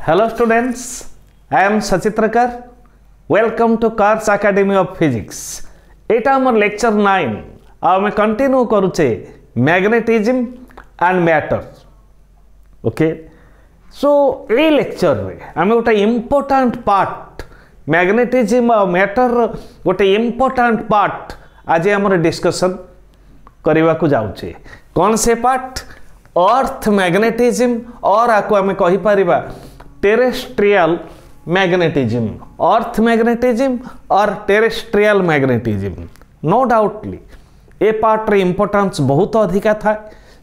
Hello students, I am Sachitraker. Welcome to Cars Academy of Physics. एटा हमर lecture 9 आ मैं continue करूचे magnetism and matter. Okay so A lecture रे आमे गोटे important part magnetism और matter गोटे इम्पोर्टेंट पार्ट आज हमर डिस्कशन करबा को जाउचे. कौन से पार्ट? अर्थ मैग्नेटिज्म और आको आमे कहि परिबा टेरेस्ट्रियल मैग्नेटिज्म. अर्थ मैग्नेटिज्म और टेरेस्ट्रियल मैग्नेटिज्म नो डाउटली ए पार्ट रे इंपोर्टेंस बहुत अधिका था.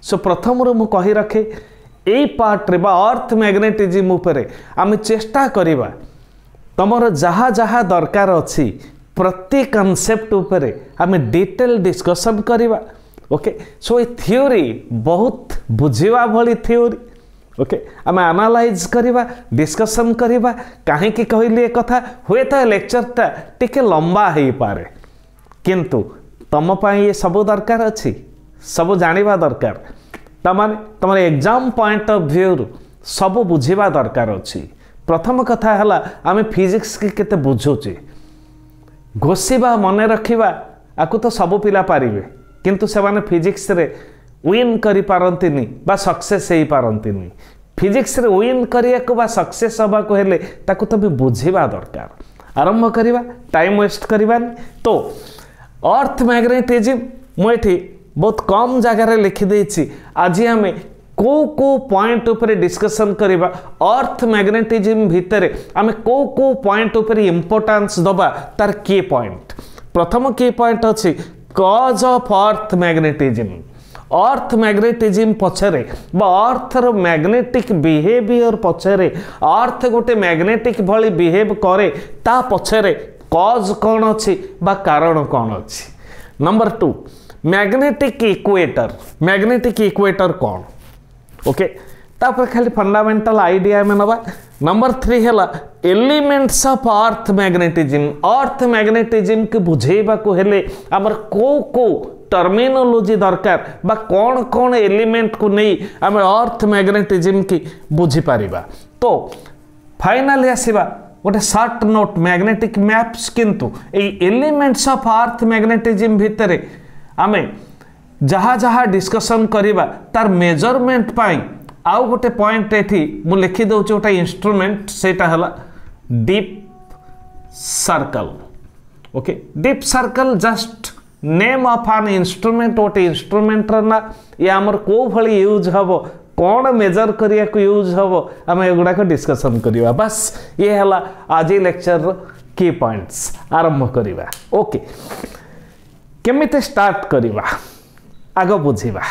सो प्रथम रो मु कहि रखे ए पार्ट रे बा अर्थ मैग्नेटिज्म ऊपर आमे चेष्टा करिबा तमरो जहा जहा दरकार अछि प्रति कांसेप्ट ऊपर आमे डिटेल डिस्कशन करिबा. ओके सो ए थ्योरी बहुत बुझिवा भली थ्योरी. ओके आम एनालाइज करिबा डिस्कशन करिबा काहे कि कहली एक कथा हुए तो लेक्चर टा टिके लंबा हे पारे किंतु तम पाई ये सब दरकार अछि सब जानिबा दरकार तमाने तमर एग्जाम पॉइंट ऑफ व्यू सब बुझिबा दरकार अछि. प्रथम कथा हला आमे फिजिक्स के केते बुझुची घोषिबा मने रखिबा आकु तो सब पिला पारिबे किंतु से माने फिजिक्स रे विन करि पारंतिनी बा सक्सेस हेई पारंतिनी. फिजिक्स रे विन करिया को बा सक्सेस हबा को हेले ताकु तबे बुझिबा दरकार. आरंभ करिबा टाइम वेस्ट करिबानी. तो अर्थ मैग्नेटिज्म मोठी बहुत कम जगह रे लिखि देछि. आज हमें को पॉइंट ऊपर डिस्कशन करिबा अर्थ मैग्नेटिज्म भितरे हमें को पॉइंट ऊपर इंपोर्टेंस दबा तार की पॉइंट. प्रथम की पॉइंट अछि cause of earth magnetism. Earth magnetism पछरे बा अर्थर मैग्नेटिक बिहेवियर पछरे अर्थ गोटे मैग्नेटिक भली बिहेव करे ता पछरे कॉज कौन अछि बा कारण कौन अछि. Number 2 magnetic equator. Magnetic equator कौन? ओके तापर खाली फंडामेंटल आइडिया में नबा. नंबर 3 हैला elements of earth magnetism. Earth magnetism के बुझेबा को हेले हमर को टर्मिनोलॉजी दरकार बा कौन कौन एलिमेंट को नहीं आम अर्थ मैग्नेटिज्म की बुझी पारिबा. तो फाइनली आसीबा गोटे शॉर्ट नोट मैग्नेटिक मैप्स. किंतु ए एलिमेंट्स ऑफ अर्थ मैग्नेटिज्म भितरे आमे जहा जहा डिस्कशन करिबा तार मेजरमेंट पाई आउ गोटे पॉइंट एठी मु लिखि दउ गोटे इंस्ट्रूमेंट सेटा हला deep circle. Okay deep circle just name of an instrument. गोटे इंस्ट्रूमेंट ना ये आमर को भली यूज हबो कौन मेजर करिया को यूज हबो आम एगुड़ा को डिस्कशन करिबा. बस ये हला आज लेक्चर की पॉइंट्स. आरंभ करिबा. ओके केमिते स्टार्ट करिबा आग बुझिबा.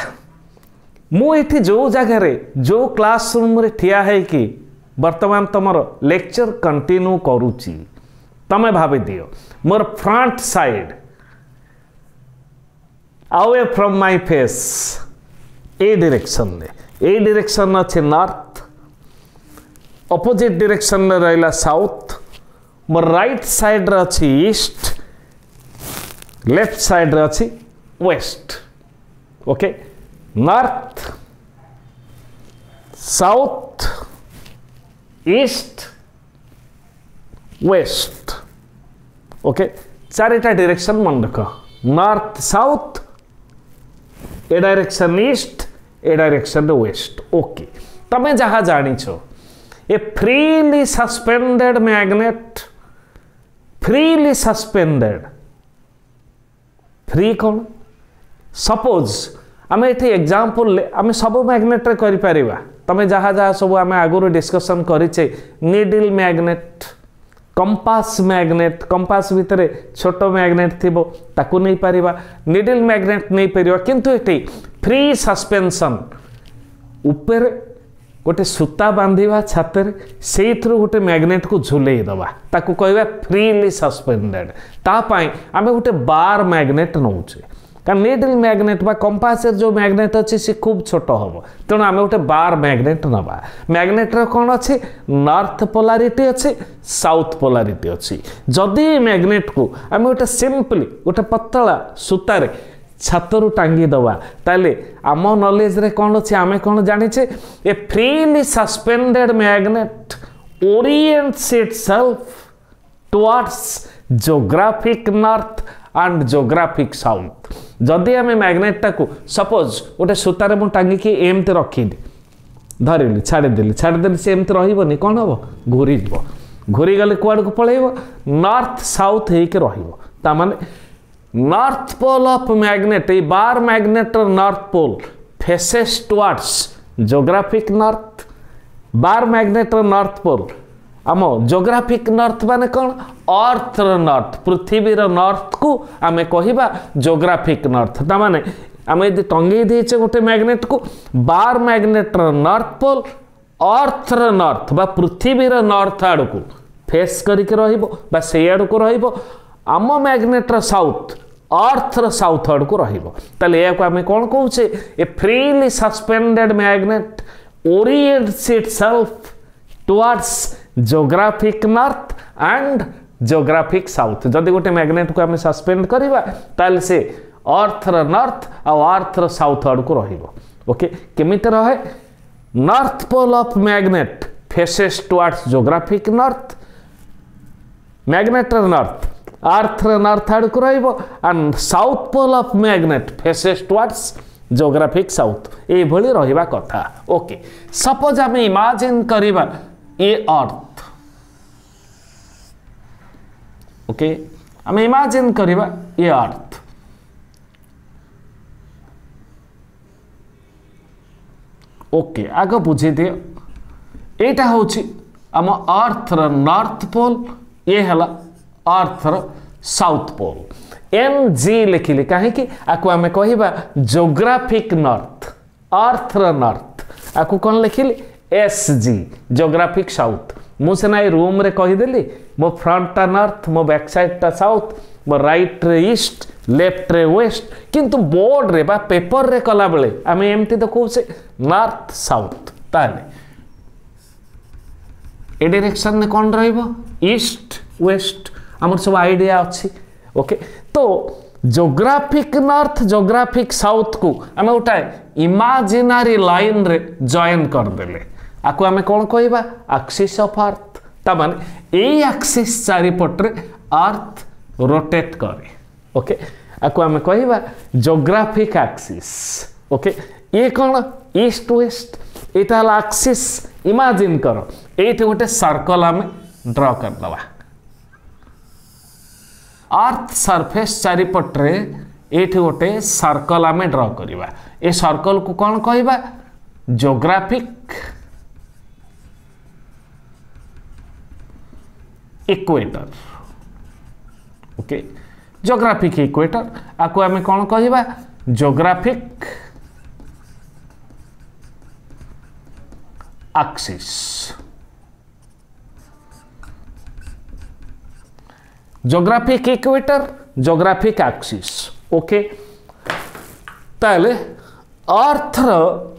मु एठी जो जगह रे जो क्लासरूम रे ठिया है कि वर्तमान तमर लेक्चर कंटिन्यू करूची तमे भाबी दियो मोर front side away from my face ए डायरेक्शन ए डायरेक्शन अच्छे नॉर्थ ऑपोजिट डायरेक्शन में रहला साउथ मोर राइट साइड रे अछि ईस्ट लेफ्ट साइड रे अछि west. Okay north south east west. Okay चारिटा डायरेक्शन मन रख. नॉर्थ साउथ ए डायरेक्शन ईस्ट ए डायरेक्शन वेस्ट. ओके तमे जहा जानी छो ए freely suspended magnet. Freely suspended free कौन? सपोज आम ये एग्जांपल आम सब मैग्नेट रे करि परिबा. तमे जहा जहा सब आम आगुर डिस्कशन करिचे needle magnet compass magnet. Compass भितर छोट मैग्नेट थिबो ताकू नहीं पारिबा. नीडल मैग्नेट नहीं पारिबा. किंतु एटी फ्री सस्पेंशन ऊपर गोटे सूता बांधिबा छातर से गोटे मैग्नेट को झुलई दबा ताकू कहबा फ्रीली सस्पेंडेड. ता पाई आमे गोटे बार मैग्नेट नौचे कारण नीडल मैग्नेट बा कंपास जो मैग्नेट अच्छी सी खूब छोट हम तेणु आम गोटे बार मैग्नेट नवा. मैग्नेट कौन अच्छे नॉर्थ पोलारिटी अच्छे साउथ पोलारिटी अच्छी. जदि मैग्नेट को आम गोटे सिंपली गोटे पतला सूतार छातरू टांगी दवा ताले आम नॉलेज रे कौन अच्छे आम कौन जाने ए freely suspended magnet orients itself towards geographic north and geographic south. जदि आम मैग्नेटा को सपोज गोटे सूतार मुझे टांगिकी एमती रखिली धरली छाड़देली सी एमती रही कौन हम घूरी घूरी गले कुआड़ को पलैब नॉर्थ साउथ होकर माने north pole of magnet bar magnet north pole faces towards geographic north bar magnet north pole आम जियोग्राफिक नॉर्थ माने कौन अर्थ नॉर्थ पृथ्वी नॉर्थ को आमे कहिबा जियोग्राफिक नॉर्थ माने आम यदि टंगे देचे गोटे मैग्नेट को bar magnet north pole earth north बा पृथ्वी नॉर्थ आड़ को फेस करके रहिबो बा से आड़ को रहिबो आम मैग्नेट साउथ अर्थ साउथ आड़ को रहिबो ताले या को आमे कोन कहूचे a freely suspended magnet orients itself towards geographic north and geographic south जदि गोटे मैग्नेट को आमे सस्पेंड करिबा ताले से अर्थ नॉर्थ आ अर्थ साउथ आड़ को रहिबो ओके केमिते रहे north pole of magnet faces towards geographic north magnet north earth north आड़ को रहिबो and south pole of magnet faces towards geographic south ए भली रहिबा कथा ओके सपोज आम इमेजिन करिबा ए अर्थ ओके आम इमेजिन करिबा ए अर्थ ओके आग बुझी दियो एटा होची आम अर्थ नॉर्थ पोल ये हला अर्थ साउथ पोल एम जी लिखिली कहीं आपको आम कह जियोग्राफिक नॉर्थ अर्थ नॉर्थ आपको कौन लिखिली एस जी जियोग्राफिक साउथ मुझे ना रूम रे कहीदेली मो फ्रंटा नॉर्थ मो बैक साइडटा साउथ मो राइट रे ईस्ट लेफ्ट रे वेस्ट किंतु बोर्ड रे बा पेपर रे कला बेले आम एमती तो कौचे नॉर्थ साउथ ताले ए डायरेक्शन में कौन रहिबो ईस्ट वेस्ट आमर सब आइडिया अच्छी ओके तो जियोग्राफिक नॉर्थ जियोग्राफिक साउथ को आम गोटा इमेजिनरी लाइन रे जॉइन करदेले आपको आम कौन कहवा एक्सिस ऑफ अर्थ तामाने ए एक्सिस चारिपटे अर्थ रोटेट करे ओके आपको आम कहवा जियोग्राफिक एक्सिस ओके ये कौन ईस्ट वेस्ट यहाँ एक्सिस इमेजिन कर ये गोटे सर्कल आम ड्र करदे अर्थ सरफेस चारिपटे ये गोटे सर्कल आम ड्र करवा ए सर्कल को कौन कहवा geographic equator okay geographic equator आपको आम कौन कहवा geographic axis geographic equator geographic axis okay ताले अर्थर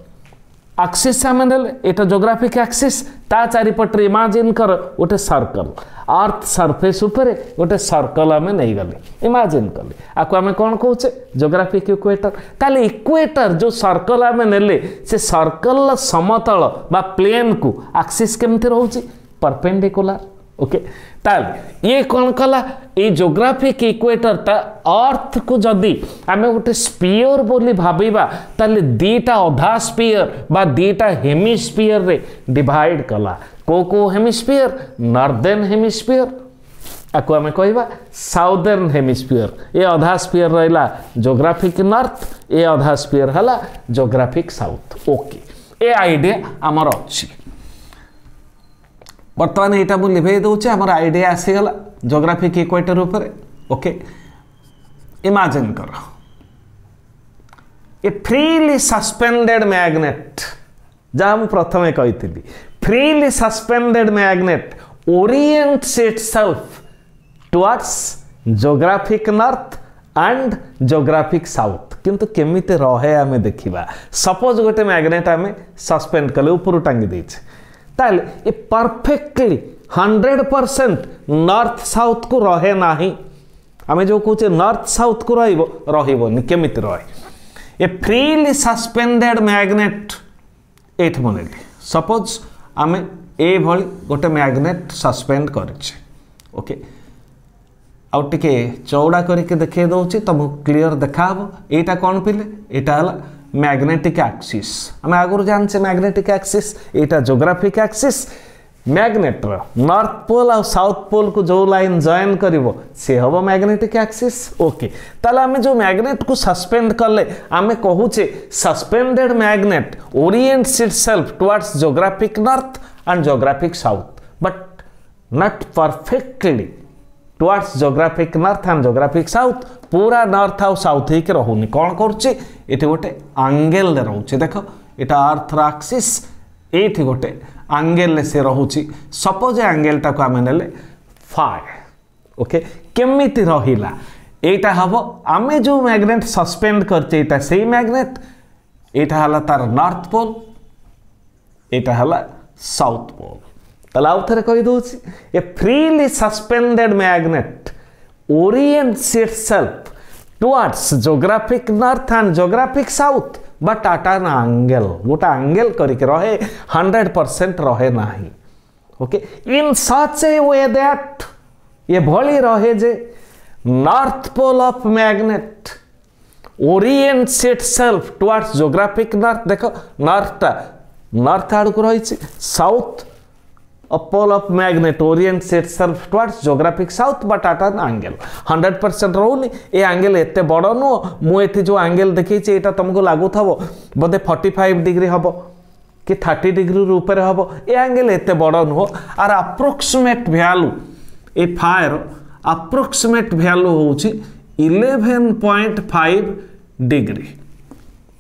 एक्सिस आम एटा जियोग्राफिक एक्सिस ता चारिपटे इमेजिन कर गोटे सर्कल अर्थ सरफेस उपरे गोटे सर्कल आम नहीं गले इमेजिन कले आपको आम कौन कौचे जियोग्राफिक इक्वेटर ताले इक्वेटर जो सर्कल आम नेले से सर्कल समतल बा प्लेन को एक्सिस केमती रोचे परपेंडिकुलर ओके ताले ये कौन कला ये जियोग्राफिक इक्वेटर ता अर्थ को जदि आमे गोटे स्पीयर बोली भाबीबा ताले दीटा अधा स्पीयर बा दीटा हेमिस्फीयर रे डिवाइड कला को हेमिस्फीयर नॉर्दर्न हेमिस्फीयर आपको आमे कहवा साउदर्न हेमिस्फीयर ये अधा स्पीयर रहा जियोग्राफिक नॉर्थ ये अधा स्पीयर हला जियोग्राफिक साउथ ओके ये आइडिया आमर अच्छी बर्तमान यहाँ मुझे लिभे दूचे आमर आइडिया आसीगला जियोग्राफिक इक्वेटर ऊपर ओके इमेजिन कर ए फ्रीली सस्पेंडेड मैग्नेट जहाँ मुझे प्रथम कही freely suspended magnet orients itself towards geographic north and geographic south किंतु केमिते रहे आमे देखिबा सपोज गोटे मैग्नेट आमे सस्पेंड कले ऊपर टांगी देछे ताले ये परफेक्टली 100% नॉर्थ साउथ को रहे नाही आमे जो कहूचे नॉर्थ साउथ को रहिबोनी केमिते रहे ये फ्रीली सस्पेंडेड मैग्नेट एठ बनेली सपोज आमे ए भली गोटे मैग्नेट सस्पेंड करिछे ओके आउ टिके चौड़ा करके देखे दउची तुमको क्लियर देखाबो एटा कोन पिले एटा हला मैग्नेटिक एक्सिस हम आगुर जानछे मैग्नेटिक एक्सिस एटा geographic axis magnet north pole और साउथ पोल को जो लाइन जॉइन करिवो से हबो मैग्नेटिक एक्सिस ओके ताले आमे जो मैग्नेट को सस्पेंड करले आमे कहूचे suspended magnet orients itself towards geographic north and geographic south but not perfectly towards geographic north and geographic south पूरा नॉर्थ और साउथ ही के रहूनी कौन करुच्चे ये गोटे एंगल रोचे देख यहाँ अर्थ एक्सिस ये गोटे एंगल से रोचे सपोज एंगलटा को आम ने फाए ओके केमिति रहिला एटा हबो आमे जो मैग्नेट सस्पेंड करते एटा सेही मैग्नेट एटा हला तार नॉर्थ पोल एटा हला साउथ पोल ताला आउ थरे कहि दोछि a freely suspended magnet orients itself towards geographic north and geographic south but at an angle गोटा एंगल करके रहे 100% रहे नाही okay in such A way that ये भली रहे जे north pole of magnet orients itself towards geographic north देखो नॉर्थ आड़ को रही south pole of magnet orients itself towards geographic south but at an angle 100% रोनी ए एंगल एते बड़ नुह मुझे जो एंगल देखी ये तुमको लगुथ बोधे 45 डिग्री हम कि 30 डिग्री ऊपर हम ए एंगल एते बड़ नुह आर अप्रोक्सीमेट वैल्यू ए फायर अप्रोक्सीमेट वैल्यू होची 11.5 डिग्री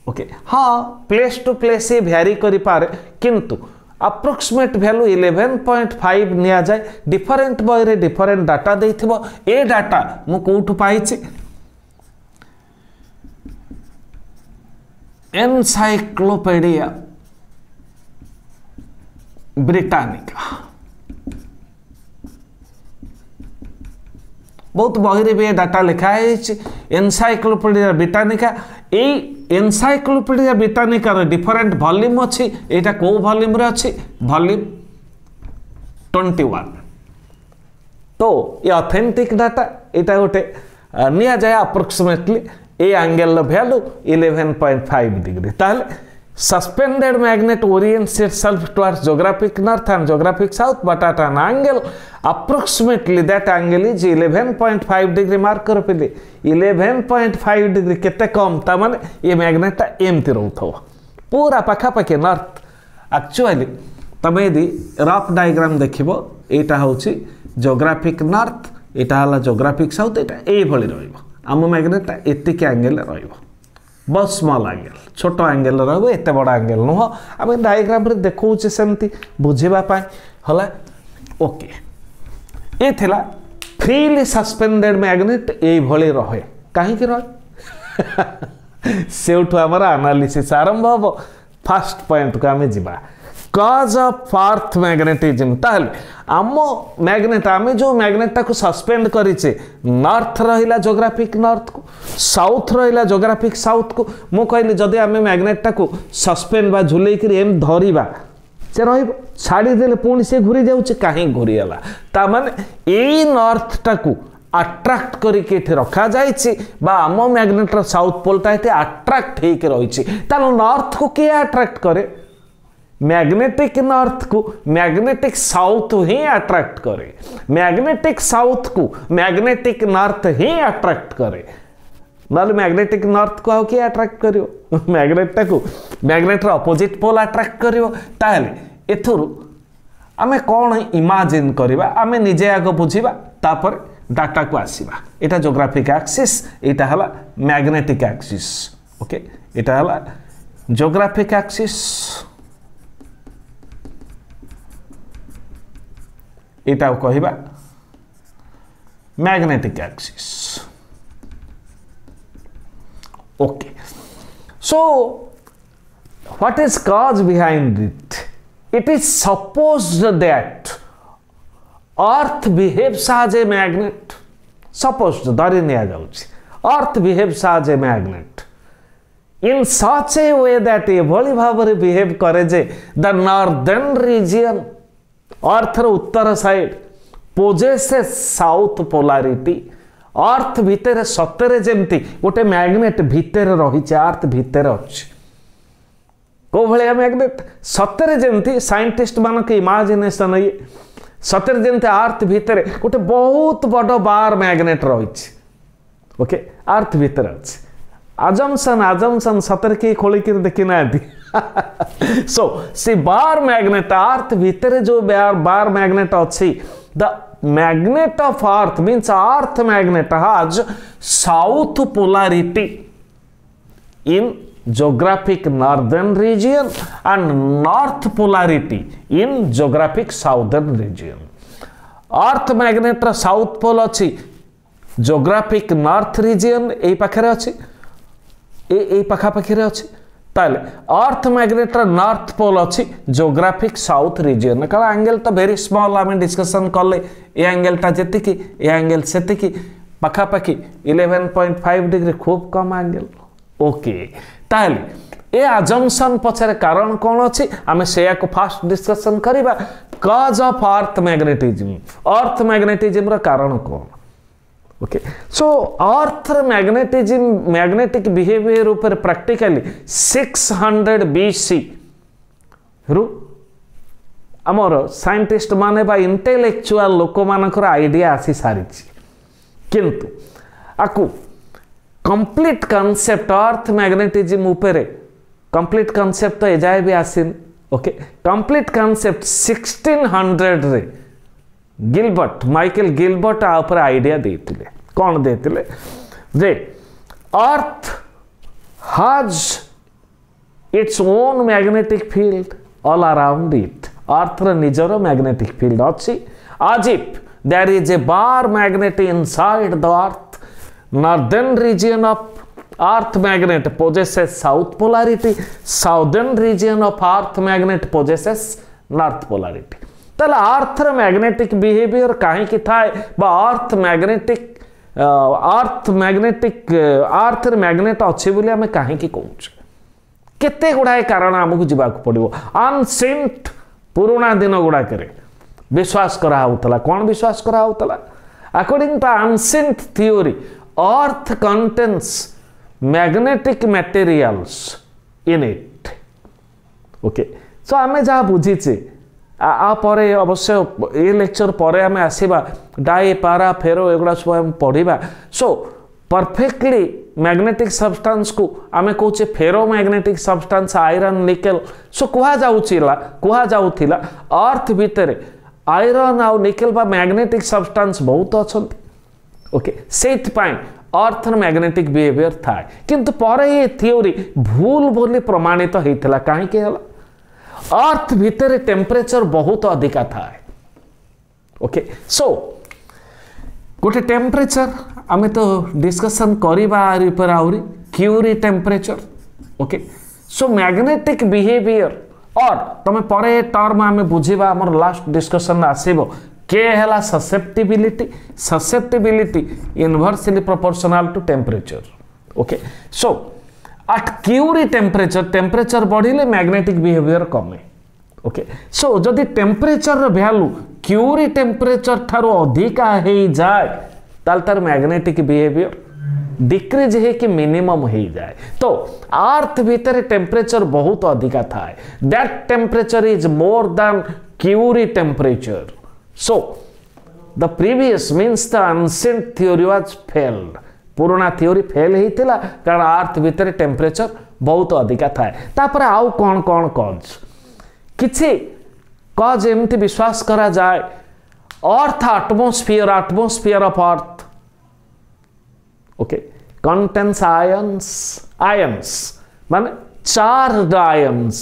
ओके हाँ प्लेस टू प्लेस ये भ्यारी करि पारे किंतु अप्रोक्सीमेट वैल्यू 11.5 निया जाए डिफरेंट बॉय रे डिफरेंट डाटा देथिबो ए डाटा मु कोठु पाइछि एनसाइक्लोपीडिया ब्रिटानिका बहुत बही रे भी डाटा लिखा है एनसाइक्लोपीडिया ब्रिटानिका ए एनसाइक्लोपीडिया ब्रिटानिका डिफरेंट वॉल्यूम अच्छी एटा को वॉल्यूम रे अच्छी वॉल्यूम 21 तो ये ऑथेंटिक डाटा एटा गोटे निया जाए approximately A angle value 11.5 degree ताले suspended magnet orients itself towards geographic north and geographic south but at an angle approximately that angle is 11.5 degree mark कर पिले 11.5 डिग्री केते कम ता माने ये मैग्नेट ता एमति रहथो पूरा पाखा पाखे नॉर्थ एक्चुअली तमे यदि रफ डायग्राम देखिबो एटा होची ज्योग्राफिक नॉर्थ एटा हला ज्योग्राफिक साउथ एटा ए भली रहइबो आम मैग्नेट ता एतिक एंगल रहइबो बहुत स्मॉल एंगल छोट एंगल रहो एत बड़ एंगल नुह आम डायग्राम रे देखौचे सेमती बुझिबा पाई हला ओके ए थिला फ्रीली सस्पेंडेड मैग्नेट ए भली रहे काहे कि रहे सेउठु हमर एनालिसिस आरंभ हो फर्स्ट पॉइंट को आमे जिबा कॉज ऑफ अर्थ मैग्नेटिज्म ताहले आम मैग्नेट आमे जो मैग्नेट को सस्पेंड करिचे नॉर्थ रहिला ज्योग्राफिक नॉर्थ को साउथ रहिला ज्योग्राफिक साउथ को मु कहली जदि आमे मैग्नेट को सस्पेंड बा झुलै करी एम धरिबा से रहिबो छाड़ी देले पुणी से घुरी जाउचे काहे घुरी आला ता माने ए नॉर्थ टाकू अट्रैक्ट करके रखा जाइए बा आम मैग्नेट साउथ पोलटा एते अट्रैक्ट होके रही तालो नॉर्थ को किए अट्रैक्ट करे मैग्नेटिक नॉर्थ को मैग्नेटिक साउथ ही अट्रैक्ट करे मैग्नेटिक साउथ को मैग्नेटिक नॉर्थ ही अट्रैक्ट करे नाले मैग्नेटिक नॉर्थ को आउ किए अट्रैक्ट करियो मैग्नेट को मैग्नेट अपोजिट पोल अट्रैक्ट करियो ताहले एथुरु आमे कोन इमेजिन करिबा आमे निजे आग बुझिबा तापर डाटा को आसीबा एटा ज्योग्राफिक एक्सिस एटा हला मैग्नेटिक एक्सिस ओके एटा हला ज्योग्राफिक एक्सिस एटा कहिबा magnetic axis okay so what is cause behind it is supposed that earth behaves as a magnet supposed धरी निया जाउछि earth behaves as a magnet in such a way that ए भली भाबरे behave करे जे the northern region अर्थ रो उत्तर side possesses south polarity earth भितर सतरे जेमती गोटे मैग्नेट भितर रही अर्थ भितर अच्छी को भाया मैग्नेट सतरे जेमती साइंटिस्ट मान के इमाजिनेशन ये सतरे जेमती अर्थ भितर गोटे बहुत बड़ बार मैग्नेट रही ओके अर्थ भितर अच्छे आजमसन सतरे किए खोलिक देखी ना सो सी बार मैग्नेट अर्थ भितर जो बार मैग्नेट अच्छी the magnet of earth means earth magnet has south polarity in geographic northern region and north polarity in geographic southern region. earth magnet south pole अच्छी geographic north region ए पाखरे अच्छी ए पाखा पाखरे अच्छी ताले अर्थ मैग्नेट नॉर्थ पोल अच्छी geographic south region कारण angle तो वेरी स्मॉल आम डिस्कसन कले ए एंगलटा जी ए एंगल से पखापाखि 11.5 डिग्री खूब कम एंगल ओके ताले ए अजम्पशन पछरे कारण कौन अच्छी आम से फास्ट डिस्कसन करबा कॉज ऑफ अर्थ मैग्नेटिज्म रा कारण कौन okay so earth magnetic behaviour ऊपर प्रैक्टिकली 600 BC रु आमर साइंटिस्ट माने बा इंटेलेक्चुअल लोक मानकर आइडिया आसी सारी किंतु आकु कंप्लीट कांसेप्ट अर्थ मैग्नेटिज्म ऊपर कंप्लीट कांसेप्ट तो एजाए भी आसिन ओके कंप्लीट कांसेप्ट 1600 रे गिलबर्ट माइकल गिलबर्ट आपर आइडिया देते कौन देते जे earth has its own magnetic field all around it earth र निजर मैग्नेटिक फील्ड अच्छी as if there is a bar magnet inside the earth northern region of earth magnet possesses south polarity southern region of earth magnet possesses north polarity ताला earth magnetic behaviour कहीं थाए earth magnet अच्छे बोली आम कहीं कहूँ केते गुड़ाए कारण आमको जावाक पड़ो अनसेंट पुराना दिन गुड़ाक विश्वास कराला कौन विश्वास कराला according to ancient theory earth contains magnetic materials in it okay so आम जहाँ बुझीचे आपर अवश्य ये लेक्चर पर आम आसवा डाई पारा फेरो एगुड़ा सब आम पढ़ा सो परफेक्टली मैग्नेटिक सब्सटेंस को आम कहे फेरो मैग्नेटिक सब्सटेंस आयरन निकेल सो कहुला अर्थ भितर आयरन आउ निकेल बा मैग्नेटिक सब्सटेंस बहुत अच्छा ओके से अर्थ मैग्नेटिक बिहेवियर थाए किंतु पर ये थियोरी भूल बोली प्रमाणित होता कहीं अर्थ भितर टेम्परेचर बहुत अधिका था ओके सो गोटे टेम्परेचर आमे तो डिस्कशन करबा आउरी Curie temperature okay so magnetic behaviour और तमे परे टर्म आमे बुझीबा हमर लास्ट डिस्कशन आसीबो के हला susceptibility inversely proportional to temperature okay so at Curie temperature बढ़िले मैग्नेटिक बिहेवियर कमे ओके सो जदि टेम्परेचर वैल्यू Curie टेम्परेचर ठारो अधिका हो जाए तार मैग्नेटिक बिहेवियर डिक्रीज है कि मिनिमम हो जाए तो अर्थ भीतर टेम्परेचर बहुत अधिका था that temperature is more than Curie temperature so the previous means the unsent theory was failed पुराना थ्योरी फेल होता कारण अर्थ भितर टेम्परेचर बहुत अधिका थाए तापर आउ कौन कौन कज किछि कज एमती विश्वास करा जाए earth atmosphere of earth okay contains ions माने चार्ज आयन्स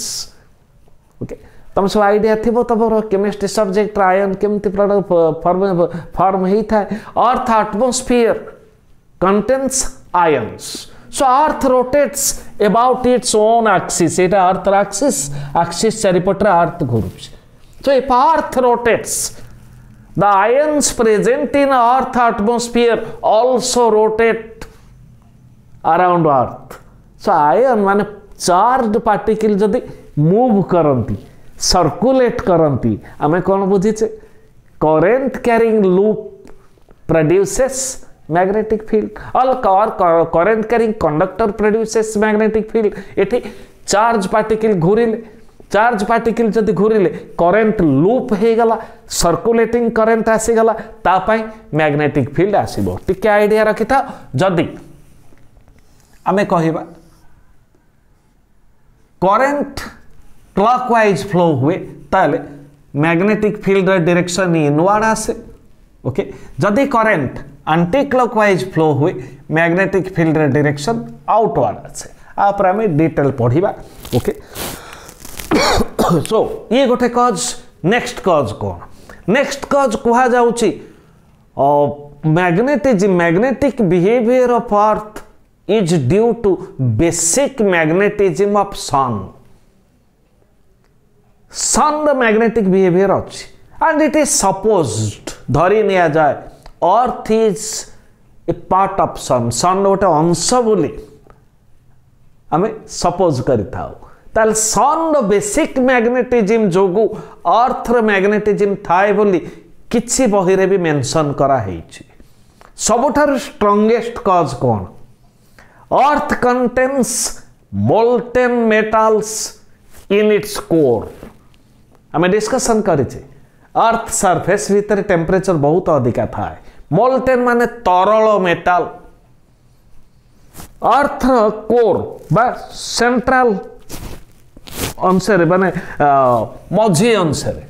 ओके तुम सब आइडिया थी तुम केमिस्ट्री सब्जेक्ट आयन केमती फॉर्म होता है earth atmosphere contains ions so earth rotates about its own axis eta earth axis charipotre earth घुरुछि so if earth rotates the ions present in earth atmosphere also rotate around earth so ion माने charged particle जदि move करंती circulate करती आमे कौन बुझीचे current carrying loop produces magnetic field or current carrying conductor produces magnetic field एठी charge particle घूरिले charge particle जदि घूरिले current loop हे गला सर्कुलेटिंग करंट आसी गला ता पई मैग्नेटिक फील्ड आसीबो टिके आईडिया रखिथा जदि आमे कहिबा करंट क्लॉकवाइज फ्लो हुए ताले मैग्नेटिक फील्ड रा डायरेक्शन इनवर्ड आसे ओके जदि करंट एंटी क्लॉकवाइज फ्लो हुए मैग्नेटिक फील्ड रा डायरेक्शन आउटवर्ड आसे आ पर हमें डिटेल पढ़िबा ओके सो ये गोटे कॉज नेक्स्ट कॉज कोन नेक्स्ट कॉज कहा जाउची magnetic behaviour of earth is due to basic magnetism of sun magnetic behaviour अच्छी एंड इट इज सपोज्ड धरी निया जाए earth is a part of sun गोटे अंश बोली आमे सपोज करिथाउ ताल सन बेसिक मैग्नेटिज्म जोगु अर्थ र मैग्नेटिज्म थाए बोली किछि बही रे भी मेंशन करा हेछि सबठार स्ट्रांगेस्ट कॉज कोन earth contains molten metals in its core आमे डिस्कशन करिछे अर्थ सरफेस भीतर टेम्परेचर बहुत अधिका थाए मोल्टेन माने तरल मेटल अर्थ कोर बा सेंट्रल अंशरे माने मझी अंशरे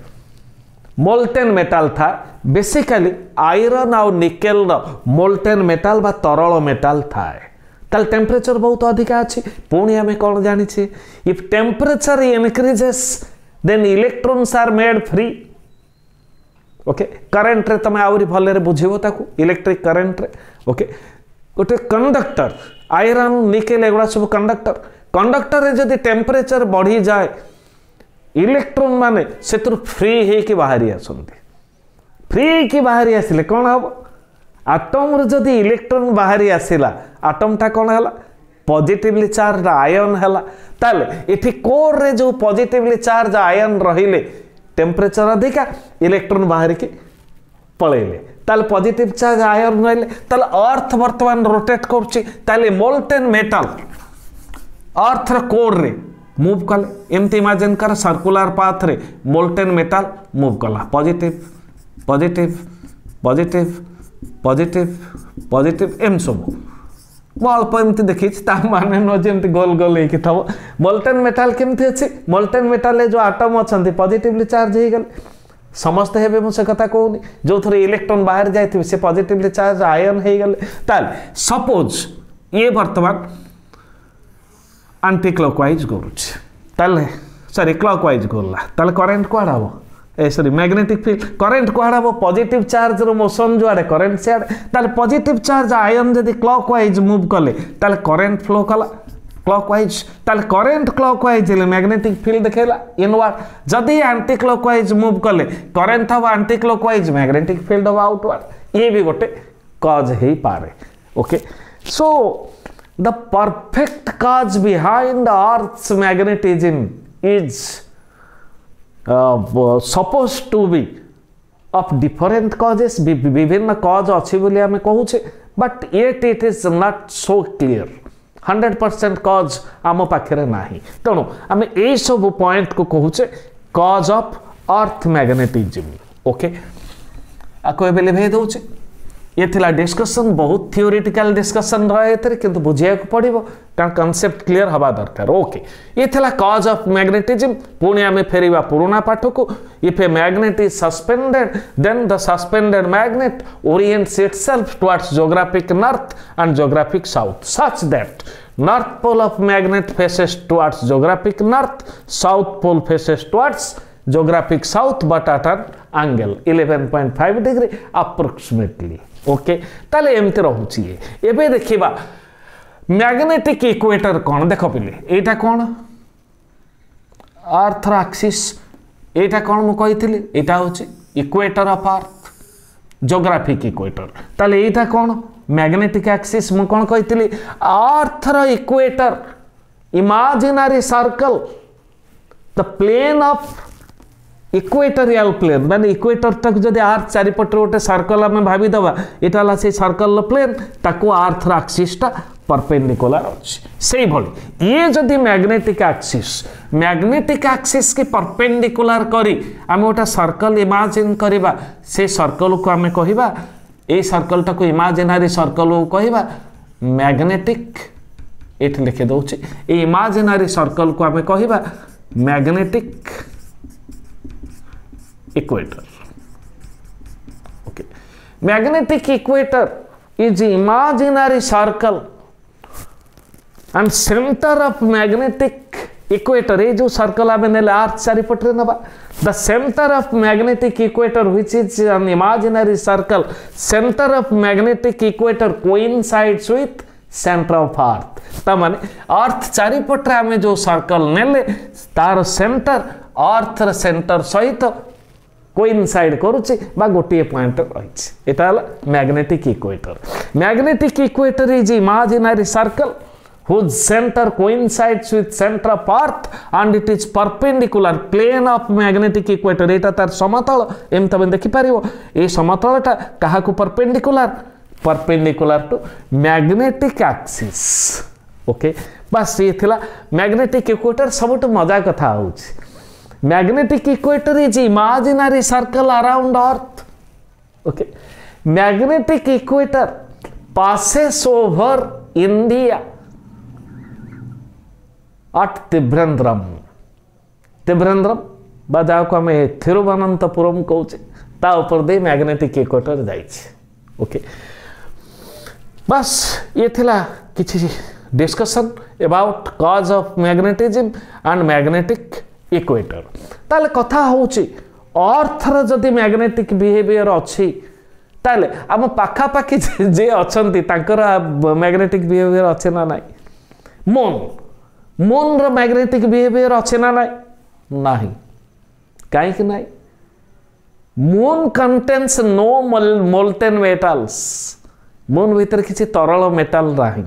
मोल्टेन मेटल था बेसिकली आयरन और निकेल मोल्टेन मेटल बा तरल मेटल थाए ताल टेम्परेचर बहुत अधिका अच्छी पुणी आमे कौन जानी if temperature increases then electrons are made free okay current रे तमे आउरी भले रे बुझिबो ताकू इलेक्ट्रिक करंट रे ओके गोटे कंडक्टर आयरन निकेल एगुड़ा सब कंडक्टर रे जदि टेम्परेचर बढ़ी जाए इलेक्ट्रॉन माने सेतुर फ्री हे कि बाहरी आसंती फ्री कि बाहरी आसिले कोन हबो एटम रे जदि इलेक्ट्रॉन बाहरी आसिला एटम ता कोन हला पॉजिटिवली चार्ज आयन हला ताले एठी कोर रे जो पॉजिटिवली चार्ज आयन रहिले टेम्परेचर अधिका इलेक्ट्रॉन बाहर के पळेले ताले पॉजिटिव चार्ज आयन रहिले ताले अर्थ वर्तमान रोटेट करछि ताले मोल्टेन मेटल अर्थ रे कोर रे मूव कले एमती इमेजिन कर सर्कुलर पाथ रे मोल्टेन मेटल मूव कला positive positive positive positive positive एम सब अल्प एमती देखी माने न जमती गोल गोल होगी थब मोल्टेन मेटल केमती अच्छी मोल्टेन मेटल जो आटम अच्छा पॉजिटिवली चार्ज हो गले समस्ते हेबे मुझे कथा कहूनी जो थे इलेक्ट्रॉन बाहर जाए से पॉजिटिवली चार्ज आयन हो गले सपोज ये वर्तमान एंटी क्लॉकवाइज करुचे सॉरी क्लॉकवाइज गला करेंट कुआड़ हम सॉरी मैग्नेटिक फील्ड करेंट कुआड़ हम पॉजिटिव चार्ज रो मोशन जो आड़े करेंट से आड़े पॉजिटिव चार्ज आयन जदि क्लॉकवाइज मूव कले करेंट फ्लो कला clockwise current clockwise magnetic field देखेला इनवर्ड जदि एंटी क्लॉकवाइज मूव कले करेंट हम एंटी क्लॉकवाइज मैग्नेटिक फील्ड हम आउटवर्ड ये भी गोटे कॉज हे पारे okay so the perfect cause behind earth's magnetism is supposed to be of different causes विभिन्न cause अच्छी बोली हमें कहूचे but yet it is not so clear 100% cause आम पाखे नहीं तेणु आम यही सब पॉइंट को कहूचे cause of earth magnetism okay आपको एबे लिभे दउचे ये थिला डिस्कशन बहुत थियोरेटिकल डिस्कशन रहे थे किंतु बुझिया को पड़िबो कारण कांसेप्ट क्लियर हवा दरकार ओके ये थिला कॉज ऑफ मैग्नेटिज्म पुणी आमे फेरिबा पुराना पाठ को if a magnet is suspended then the suspended magnet orients itself towards geographic north and geographic south such that north pole of magnet faces towards geographic north south pole faces towards geographic south but at an angle 11.5 degree approximately okay ताले एमती रहउची एबे देखिबा magnetic equator कोन देखो पिले एटा कोन अर्थ axis एटा कोन मु कहिथिली एटा होची equator of earth geographic equator ताले एटा कोन मैग्नेटिक एक्सिस मु कोन कहिथिली अर्थ रो equator imaginary circle the plane of equatorial plane माने इक्वेटर तक जदि अर्थ चारिपटे गोटे सर्कल आम भावीदबा यहाँ से सर्कल प्लेन ताको अर्थ एक्सिसटा परपेंडिकुलर अच्छी से भली ये जदि मैग्नेटिक एक्सिस की परपेंडिकुलर करी आम गोटे सर्कल इमेजिन करवा से सर्कल को आम कहवा ए सर्कल टाको इमेजिनरी सर्कल को कहवा मैग्नेटिक ये लिखि दौचे इमेजिनरी सर्कल को आम कहवा magnetic equator okay magnetic equator is imaginary circle and centre of magnetic equator ये जो सर्कल आम ने अर्थ चारिपटे नवा the centre of magnetic equator which is an imaginary circle centre of magnetic equator coincides with centre of earth तमाने earth चारिपटे आम जो सर्कल नेले तार सेंटर अर्थ सेंटर सहित कोइंसाइड करुच्ची बा गोटे पॉइंट रही एटा magnetic equator is imaginary circle whose center coincides with center of earth and it is perpendicular plane of magnetic equator एटा तार समतल एम तबे देखि पारिबो ए समतलटा काहा को perpendicular to magnetic axis okay बस ये थिला मैग्नेटिक इक्वेटर सबटु मजा कथा होउची magnetic equator is imaginary circle around earth okay magnetic equator passes over India at Trivandrum बा को आम थिरुवनंतपुरम कौचे ता ऊपर दे मैग्नेटिक इक्वेटर जाइए ओके बस ये थिला किछि discussion about cause of magnetism and magnetic equator ताले कथा होची अर्थर जदि मैग्नेटिक बिहेवियर अच्छी ताले आम पाखापाखि जे अछंती तांकर मैग्नेटिक बिहेवियर अच्छे ना नहीं मून रो मैग्नेटिक बिहेवियर अच्छे ना नहीं कहीं कि नहीं moon contains no molten metals moon भीतर किसी तरल मेटाल नहीं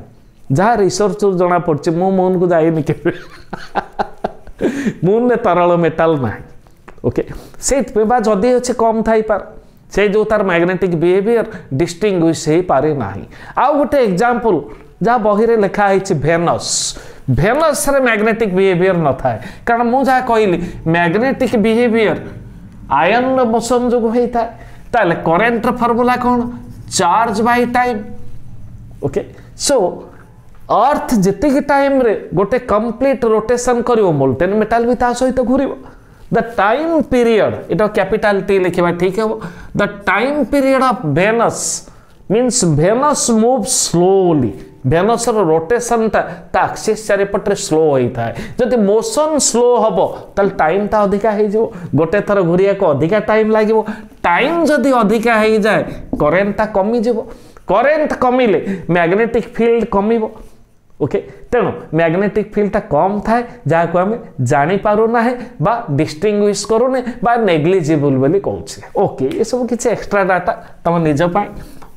जहाँ रिसर्च जना पड़ी मून को जाइनि के मून में तरल मेटाल ना ओके से जदि अच्छे कम थी पार से जो तार मैग्नेटिक बिहेवियर डिस्टिंग्विश हो पारे ना आउ गोटे एग्जांपल जहाँ बही रे लिखा है भेनस रे मैग्नेटिक बिहेवियर न थाए कारण मु जहाँ कहली मैग्नेटिक बिहेवियर आयन मोशन जो होता है ताले करेंट फॉर्मूला कौन charge by time okay so earth जितकी टाइम रे गोटे कंप्लीट रोटेशन करिवो मोल्टेन मेटाल भी ता सहित घूरिवो द टाइम पीरियड इटा कैपिटल टी लिखिबा ठीक है the time period of Venus means Venus move slowly Venus रो रोटेशन ता एक्सिस चारिपटे स्लो होता है जदि मोशन स्लो हबो तल टाइम ता अधिका हे जो गोटे थर घुरिया को अधिका टाइम लागिवो टाइम जदि अधिका हे जाए करेंट ता कमी जेबो करेंट कमिले मैग्नेटिक फील्ड कमिवो ओके तेणु मैग्नेटिक फील्ड कम थाए जहाँ को आम जानी पारू ना बा डिस्टिंग्विश करूने बा नेग्लिजिबल बोली कहूचे ओके ये सब किसी एक्स्ट्रा डाटा तुम निज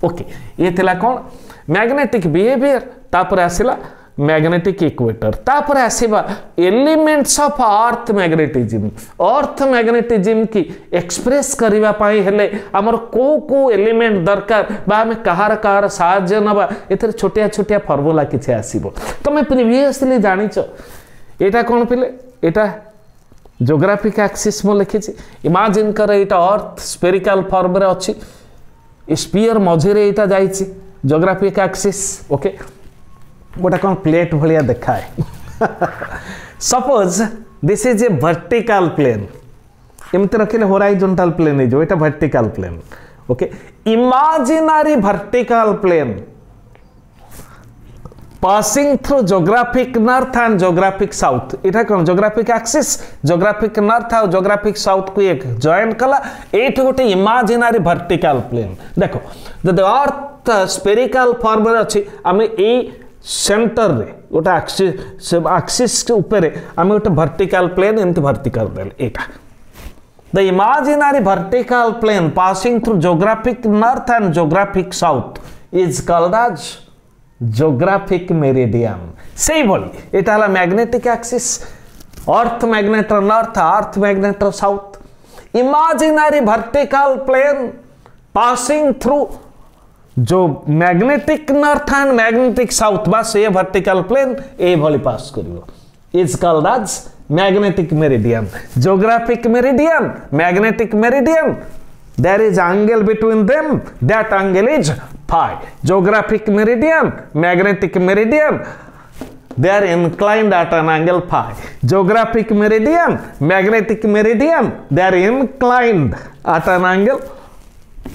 ओके ये थिला कौन मैग्नेटिक बिहेवियर तापर आसिला मैग्नेटिक इक्वेटर तापर आसीबा एलिमेंट्स ऑफ अर्थ मैग्नेटिज्म की एक्सप्रेस करबा पाई हेले हमर को एलिमेंट दरकार बा हम कहार सहाय्य नबा एथर छोटिया छोटिया फार्मूला किछि आसीबो तमे प्रीवियसली जानिचो एटा कोन पिले एटा ज्योग्राफिक एक्सिस मो लिखिछि इमेजिन कर एटा अर्थ स्फेरिकल फॉर्म रे अछि स्फीयर मझिरे एटा जाइछि ज्योग्राफिक एक्सिस ओके गोटे कौन प्लेट भाया देखा है suppose this is a vertical plane एमती रखिले होराइजोंटल प्लेन है एटा vertical plane okay imaginary vertical plane passing through geographic north and geographic south इटा कौन ज्योग्राफिक एक्सिस ज्योग्राफिक नॉर्थ और ज्योग्राफिक साउथ को एक जॉइन कला एट गोटे इमेजिनरी वर्टिकल प्लेन देखो जब अर्थ स्फेरिकल फॉर्म रे अछि आमे ए सेंटर रे गोटे एक्सिस के ऊपर आम गोटे वर्टिकल प्लेन एमती वर्टिकल प्लेन एटा the imaginary vertical plane passing through geographic north and geographic south is called as geographic meridian से भली एटा हला मैग्नेटिक एक्सिस अर्थ मैग्नेटर नॉर्थ अर्थ मैग्नेटर south imaginary vertical plane passing through जो magnetic north and magnetic south बा से vertical plane ए भली पास करिवो is called as magnetic meridian geographic meridian magnetic meridian there is angle between them that angle is phi geographic meridian magnetic meridian they are inclined at an angle phi geographic meridian magnetic meridian they are inclined at an angle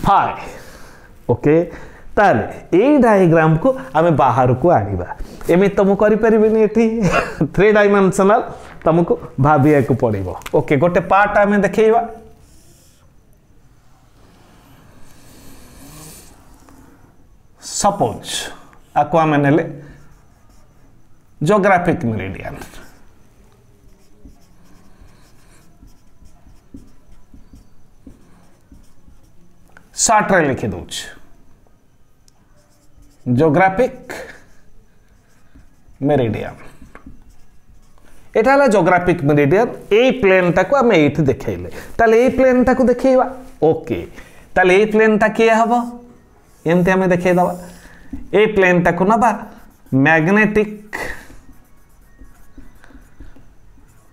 phi okay ताले ए diagram को हमें बाहर को आनिबा एमे तुम करि परिबेनी एठी 3 dimensional तुमको भाबिया को पड़िबो ओके गोटे पार्ट हमें देखैबा सपोज आपको आम ने ज्योग्राफिक मेरिडियन शार्ट रे लिखि दउछ ज्योग्राफिक मेरिडियन एटा हला ज्योग्राफिक मेरिडियन ए प्लेन टाको आम एठी देखैले ताले ए प्लेन टाको देखैबा ओके ताले ए प्लेन टा के हबो एमती आम देखे दबा ए प्लेन टाको नबा magnetic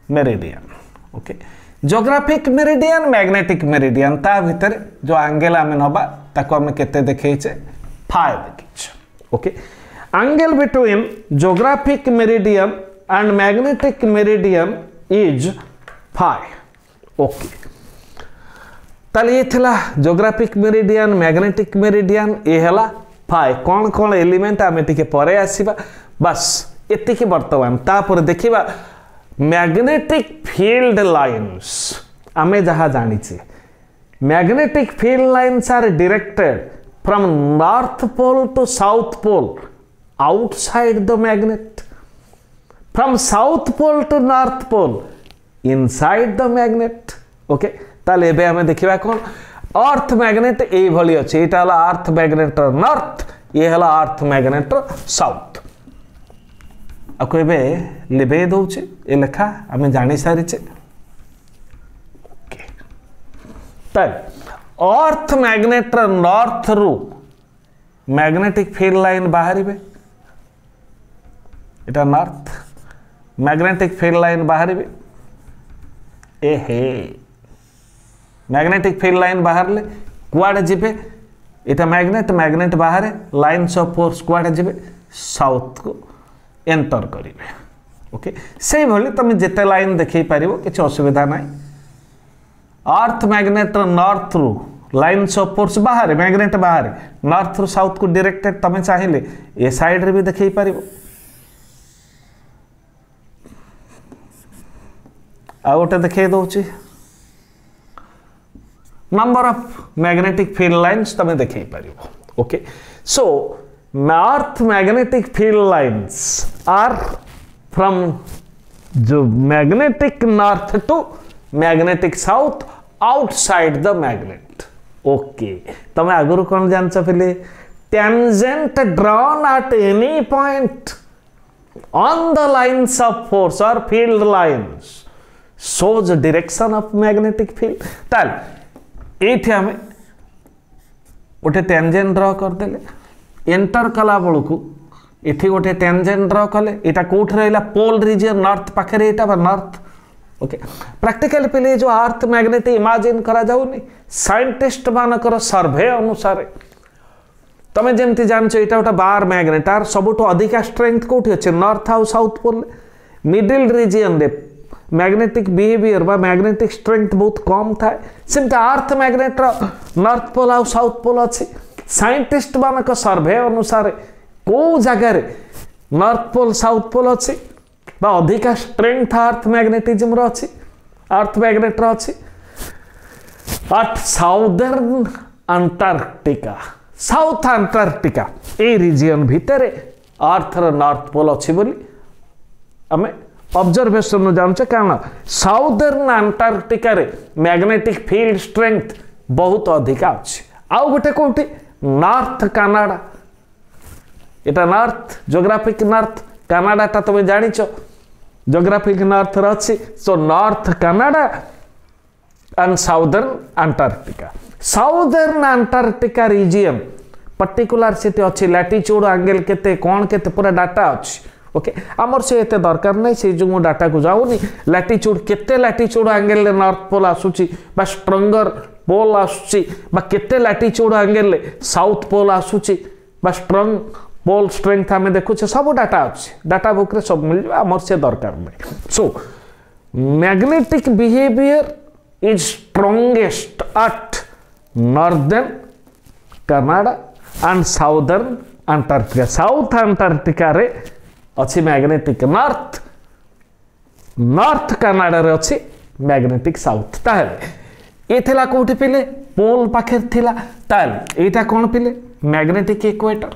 meridian okay geographic meridian magnetic meridian ता भीतर जो एंगल आम नबा ताको आम केते देखैछे फाइ देखैछे okay angle between geographic meridian and magnetic meridian is phi okay ताले ये थिला ज्योग्राफिक मेरिडियन मैग्नेटिक मेरिडियन ये हला फाइ कौन कौन एलिमेंट आमे टिके परे आसीबा बस एतिके वर्तमान तापर देखिबा मैग्नेटिक फील्ड लाइन्स आमे जहा जानिछे magnetic field lines are directed from north pole to south pole outside the magnet from south pole to north pole inside the magnet okay ताले एबे हमें देखिबा कोन अर्थ मैग्नेट ए भली अछि एटा हला अर्थ मैग्नेट नॉर्थ ये हला अर्थ मैग्नेट साउथ आको एबे लिबे दउछि ए लेखा हमें जानि सारिछे ओके तब अर्थ मैग्नेट नॉर्थ रु मैग्नेटिक फील्ड लाइन बाहरिबे एटा नॉर्थ मैग्नेटिक फील्ड लाइन बाहरिबे ए हे मैग्नेटिक फील्ड लाइन बाहर ले कुआडे जिबे एटा मैग्नेट मैग्नेट बाहर लाइन्स ऑफ फोर्स कुआडे जिबे साउथ को एंटर करिवे ओके से भली तुम जेते लाइन देखै परिबो किछ असुविधा नाही अर्थ मैग्नेट नॉर्थ रु लाइन्स ऑफ फोर्स बाहर मैग्नेट बाहर नॉर्थ रु साउथ को डायरेक्टेड तुम चाहिले ए साइड रे भी देखै परिबो आ ओटे देखै दउची number of magnetic field lines तमें देखे परिबो okay so earth magnetic field lines are from जो magnetic north to magnetic south outside the magnet okay तमें आगुरु कोन जानछ पहिले tangent drawn at any point on the lines of force or field lines shows the direction of magnetic field ताल एठी हमें गोटे tangent draw कर देले enter कला बळु को एठी गोटे टेंजेंट ड्रॉ कले एटा कोठ रहला पोल रीजन नॉर्थ पाखरे एटा बा नॉर्थ ओके प्रैक्टिकल पे जो अर्थ मैग्नेट इमेजिन करा जाउनी साइंटिस्ट मानकर सर्वे अनुसार तमे जेमति जानछ एटा ओटा बार मैग्नेट आर सबटो अधिक स्ट्रेंथ कोठी अछि नॉर्थ आउ साउथ पोल मिडिल रीजन रे मैग्नेटिक बिहेवियर बा मैग्नेटिक स्ट्रेंथ बहुत कम था सिमता अर्थ मैग्नेट नॉर्थ पोल आउ साउथ पोल अछि साइंटिस्ट मानक सर्वे अनुसार को जगह रे नॉर्थ पोल साउथ पोल अछि बा अधिक स्ट्रेंथ अर्थ मैग्नेटिज्म रो अछि अर्थ मैग्नेट रो अछि at southern Antarctica साउथ अंटार्कटिका ए रीजन भितर अर्थ रो नॉर्थ पोल अछि बोली हमें ऑब्जर्वेशन जानछे कारण साउदर्न अंटार्कटिका रे मैग्नेटिक फील्ड स्ट्रेंथ बहुत अधिक अछि आउ गोटे कोठी नॉर्थ कनाडा एटा नॉर्थ ज्योग्राफिक नॉर्थ कनाडा ता तुम जानिछो ज्योग्राफिक नॉर्थ रे अछि so north Canada and southern Antarctica. Southern Antarctica region particular सेठी अच्छी लैटिट्यूड एंगल केते कोन केते पूरा डाटा अच्छी ओके आमर से एते दरकार नहीं से जो डाटा को जाऊनी लैटिट्यूड केते लैटिट्यूड एंगल ले नॉर्थ पोल आसुची बा स्ट्रॉन्गर पोल आसुची बा केते लैटिट्यूड एंगल ले साउथ पोल आसुची बा स्ट्रॉन्ग पोल स्ट्रेंथ हमें देखु छे सब डाटा अच्छी डाटा बुक रे सब मिल आमर से दरकार नहीं सो magnetic behavior is strongest at northern Canada and southern Antarctica. South Antarctica रे अच्छी magnetic north Canada रे अच्छी magnetic south ताहले ये थिला कोठी पिले पोल पाखे थिला ताहले एटा कोन पिले magnetic equator.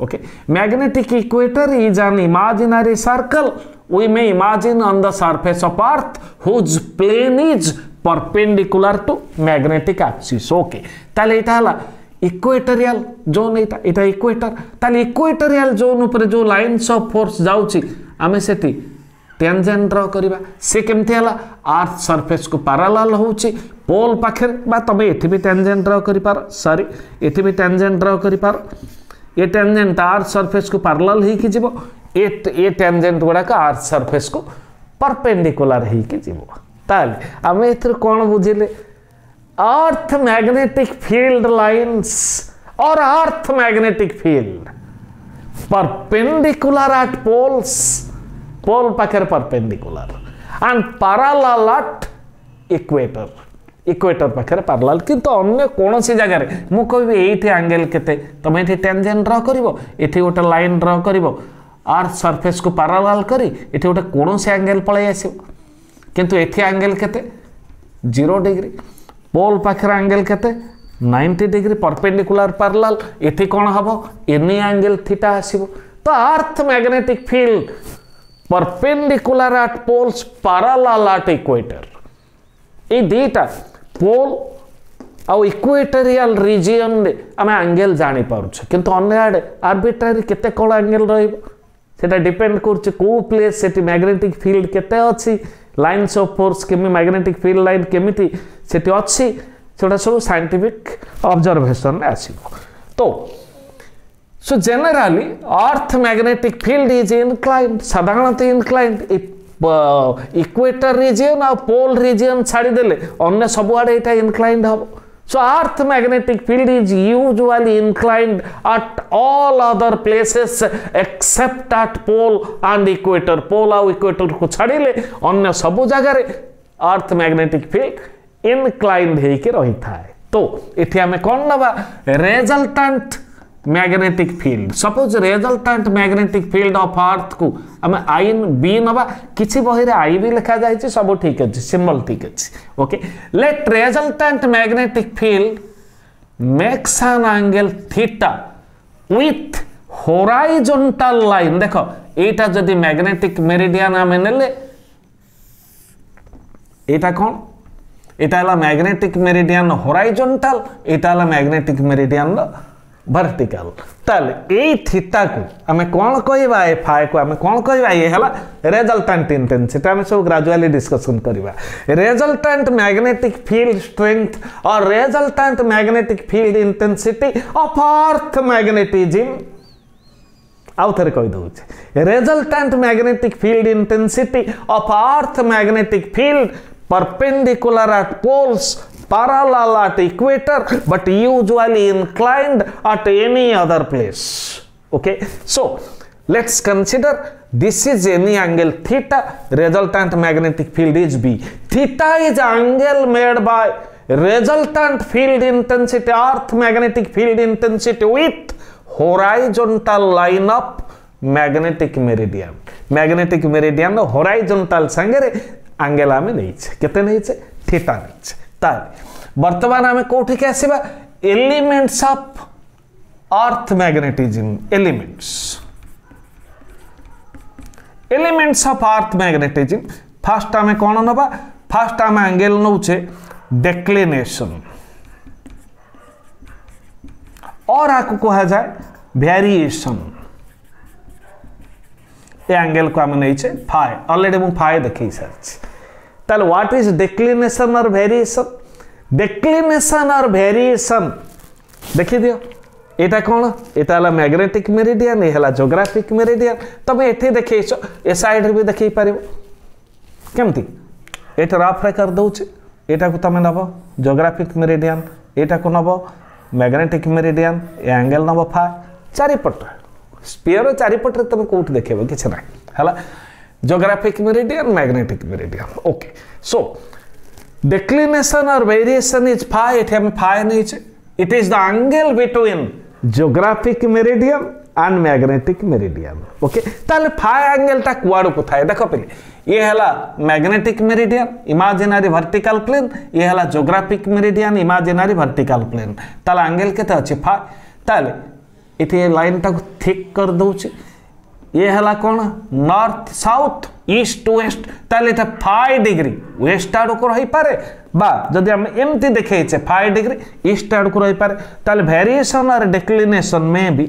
Okay, magnetic equator is an imaginary circle we may imagine on the surface of Earth whose plane is perpendicular to magnetic axis. Okay, ताले इटा हला इक्वेटोरियल जोन इटा इक्वेटर ताले इक्वेटोरियल जोन ऊपर जो लाइन्स ऑफ फोर्स जाउची आमे सेठी tangent draw करिबा से केमथि हला अर्थ सरफेस को पैरेलल होउची पोल पाखर बा तमे एथि भी टेंजेंट ड्रा करि पार सॉरी एथि भी टेंजेंट ड्रा करि पार ये टेंजेंट अर्थ सरफेस को पैरेलल ही कि जीवो ये टेंजेंट गुडा का अर्थ सरफेस को परपेंडिकुलर ही कि जीवो ताले आमे एथर कोन बुझिले अर्थ मैग्नेटिक फील्ड लाइन्स और earth magnetic field perpendicular at poles pole पाखर perpendicular and parallel at equator equator पाखर पैरेलल किंतु अन्य कौन सी जगह रे मु कहबी एठी एंगल केते तमे एठी टेंजेंट ड्रा करिवो एठी गोटे लाइन ड्रा करिवो अर्थ सरफेस को पैरेलल करी एठी गोटे कौन सी एंगल पळे आसीबो किंतु एठी एंगल केते 0 डिग्री पोल पाखर एंगल केते 90 डिग्री परपेंडिकुलर पैरेलल एठी कोन हबो एनी एंगल थीटा आसीबो तो earth magnetic field perpendicular at poles parallel at equator ए डेटा पोल आउ इक्वेटोरियल रीजन रे आमे एंगल जानि पारुछ किंतु अन्य आडे आर्बिट्ररी केते कोन एंगल रहइबो सेटा डिपेंड करछ को प्लेस सेटी मैग्नेटिक फील्ड केते अछि लाइन्स ऑफ फोर्स केमी मैग्नेटिक फील्ड लाइन केमिति सेटी अछि सेटा सब साइंटिफिक ऑब्जर्वेशन आसीबो तो so generally earth magnetic field is inclined साधारणतः inclined इक्वेटर रीजन और पोल रीजन छाड़ी देले अन्य सब आड़े एटा inclined हबो so earth magnetic field is usually inclined at all other places except at pole and equator pole और equator को छाड़ीले अन्य सब जगह रे earth magnetic field inclined हे के रही था तो एठी हमें कोन नबा resultant magnetic field suppose resultant magnetic field of earth को हम आई बी नबा किछि बही रे आई भी लिखा जाय छै सब ठीक अछि सिंबल ठीक अछि okay let resultant magnetic field makes an angle theta with horizontal line देखो एटा जदी मैग्नेटिक मेरिडियन हम नेले एटा कोन एटा हला मैग्नेटिक मेरिडियन हॉरिजॉन्टल एटा हला मैग्नेटिक मेरिडियन वर्टिकल ताले ए थीटा को हमें कोन कहबा ए फाई को हमें कोन कहबा ये हला रिजल्टेंट इंटेंसिटी हमें सब ग्रेजुअली डिस्कशन करबा रिजल्टेंट मैग्नेटिक फील्ड स्ट्रेंथ और resultant magnetic field intensity of earth magnetism आउ थरे कहि दउ छै resultant magnetic field intensity of earth magnetic field perpendicular at poles parallel at equator but usually inclined at any other place okay so let's consider this is any angle theta resultant magnetic field is b theta is angle made by resultant field intensity earth magnetic field intensity with horizontal line of magnetic meridian horizontal संगे angle आमे नहीं छे केते नहीं छे theta नहीं छे ताले वर्तमान आमे कोठी के आसीबा elements of earth magnetism elements of earth magnetism first आमे कोन नबा फर्स्ट आमे एंगल नउ छे डिक्लिनेशन और आकु कहा जाय वेरिएशन ए एंगल को आमे नहीं छे फाई ऑलरेडी मु फाई देखि सारछि ताले व्हाट इज डिक्लिनेशन और वेरिएशन डिक्लिनेशन और वेरिएशन देखि दियो एटा कोन एटा हला मैग्नेटिक मेरिडियन ए हला ज्योग्राफिक मेरिडियन तबे एठी देखैछो ए साइड रे भी देखै पारिबो केमती एटा रफ रे कर दउछ एटा को तमे नबो ज्योग्राफिक मेरिडियन एटा को नबो मैग्नेटिक मेरिडियन ए एंगल नबो फा चारिपट स्फीयर चारिपट रे तमे कोठ देखैबो किछ ना हला geographic meridian magnetic meridian okay so declination और वेरिएशन इज फाई एठी हम फाई नै छै it is the angle between geographic meridian and magnetic meridian okay ताले फाई एंगल ता कुआडो को थाए देखो पहिले ये हला magnetic meridian imaginary vertical plane ये हला geographic meridian imaginary vertical plane ताले एंगल केते अछि फाई ताले इथे लाइन ता थिक कर दउछि ये हला कोन नॉर्थ साउथ ईस्ट वेस्ट ताले एटा 5 डिग्री वेस्ट आडो को रही पारे बा जदि हम एमती देखे छे 5 डिग्री ईस्ट आडो को रही पारे ताले वेरिएशन और डिक्लिनेशन में भी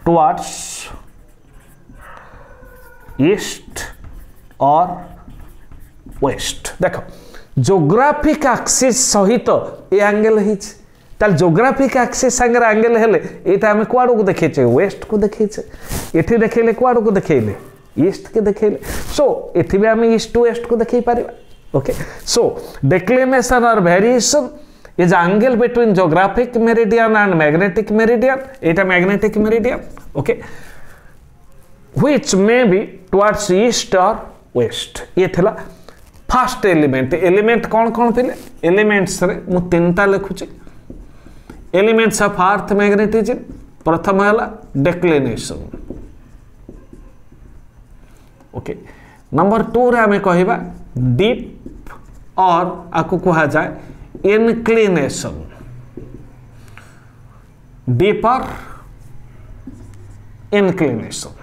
टुवर्ड्स ईस्ट और वेस्ट देखो ज्योग्राफिक एक्सिस सहित ए एंगल हिच ताल ज्योग्राफिक एक्सिस संगे एंगल हेले एटा हम कुआडो को देखे छे वेस्ट को देखे छे एठी देखेले कुआडो को देखेले ईस्ट के देखेले सो एठी भी हम ईस्ट टू वेस्ट को देखै पारिबा ओके सो डिक्लिनेशन और variation is angle between geographic meridian and magnetic meridian एटा magnetic meridian okay which may be towards east or west ये थला फर्स्ट एलिमेंट कौन कौन थिले एलिमेंट्स रे मु तीनटा लिखुची एलिमेंट्स ऑफ अर्थ मैग्नेटिज्म प्रथम है डिक्लिनेशन ओके नंबर 2 रे हमें कहबा डीप और आकु कहा जाए इनक्लिनेशन डीपर इनक्लिनेशन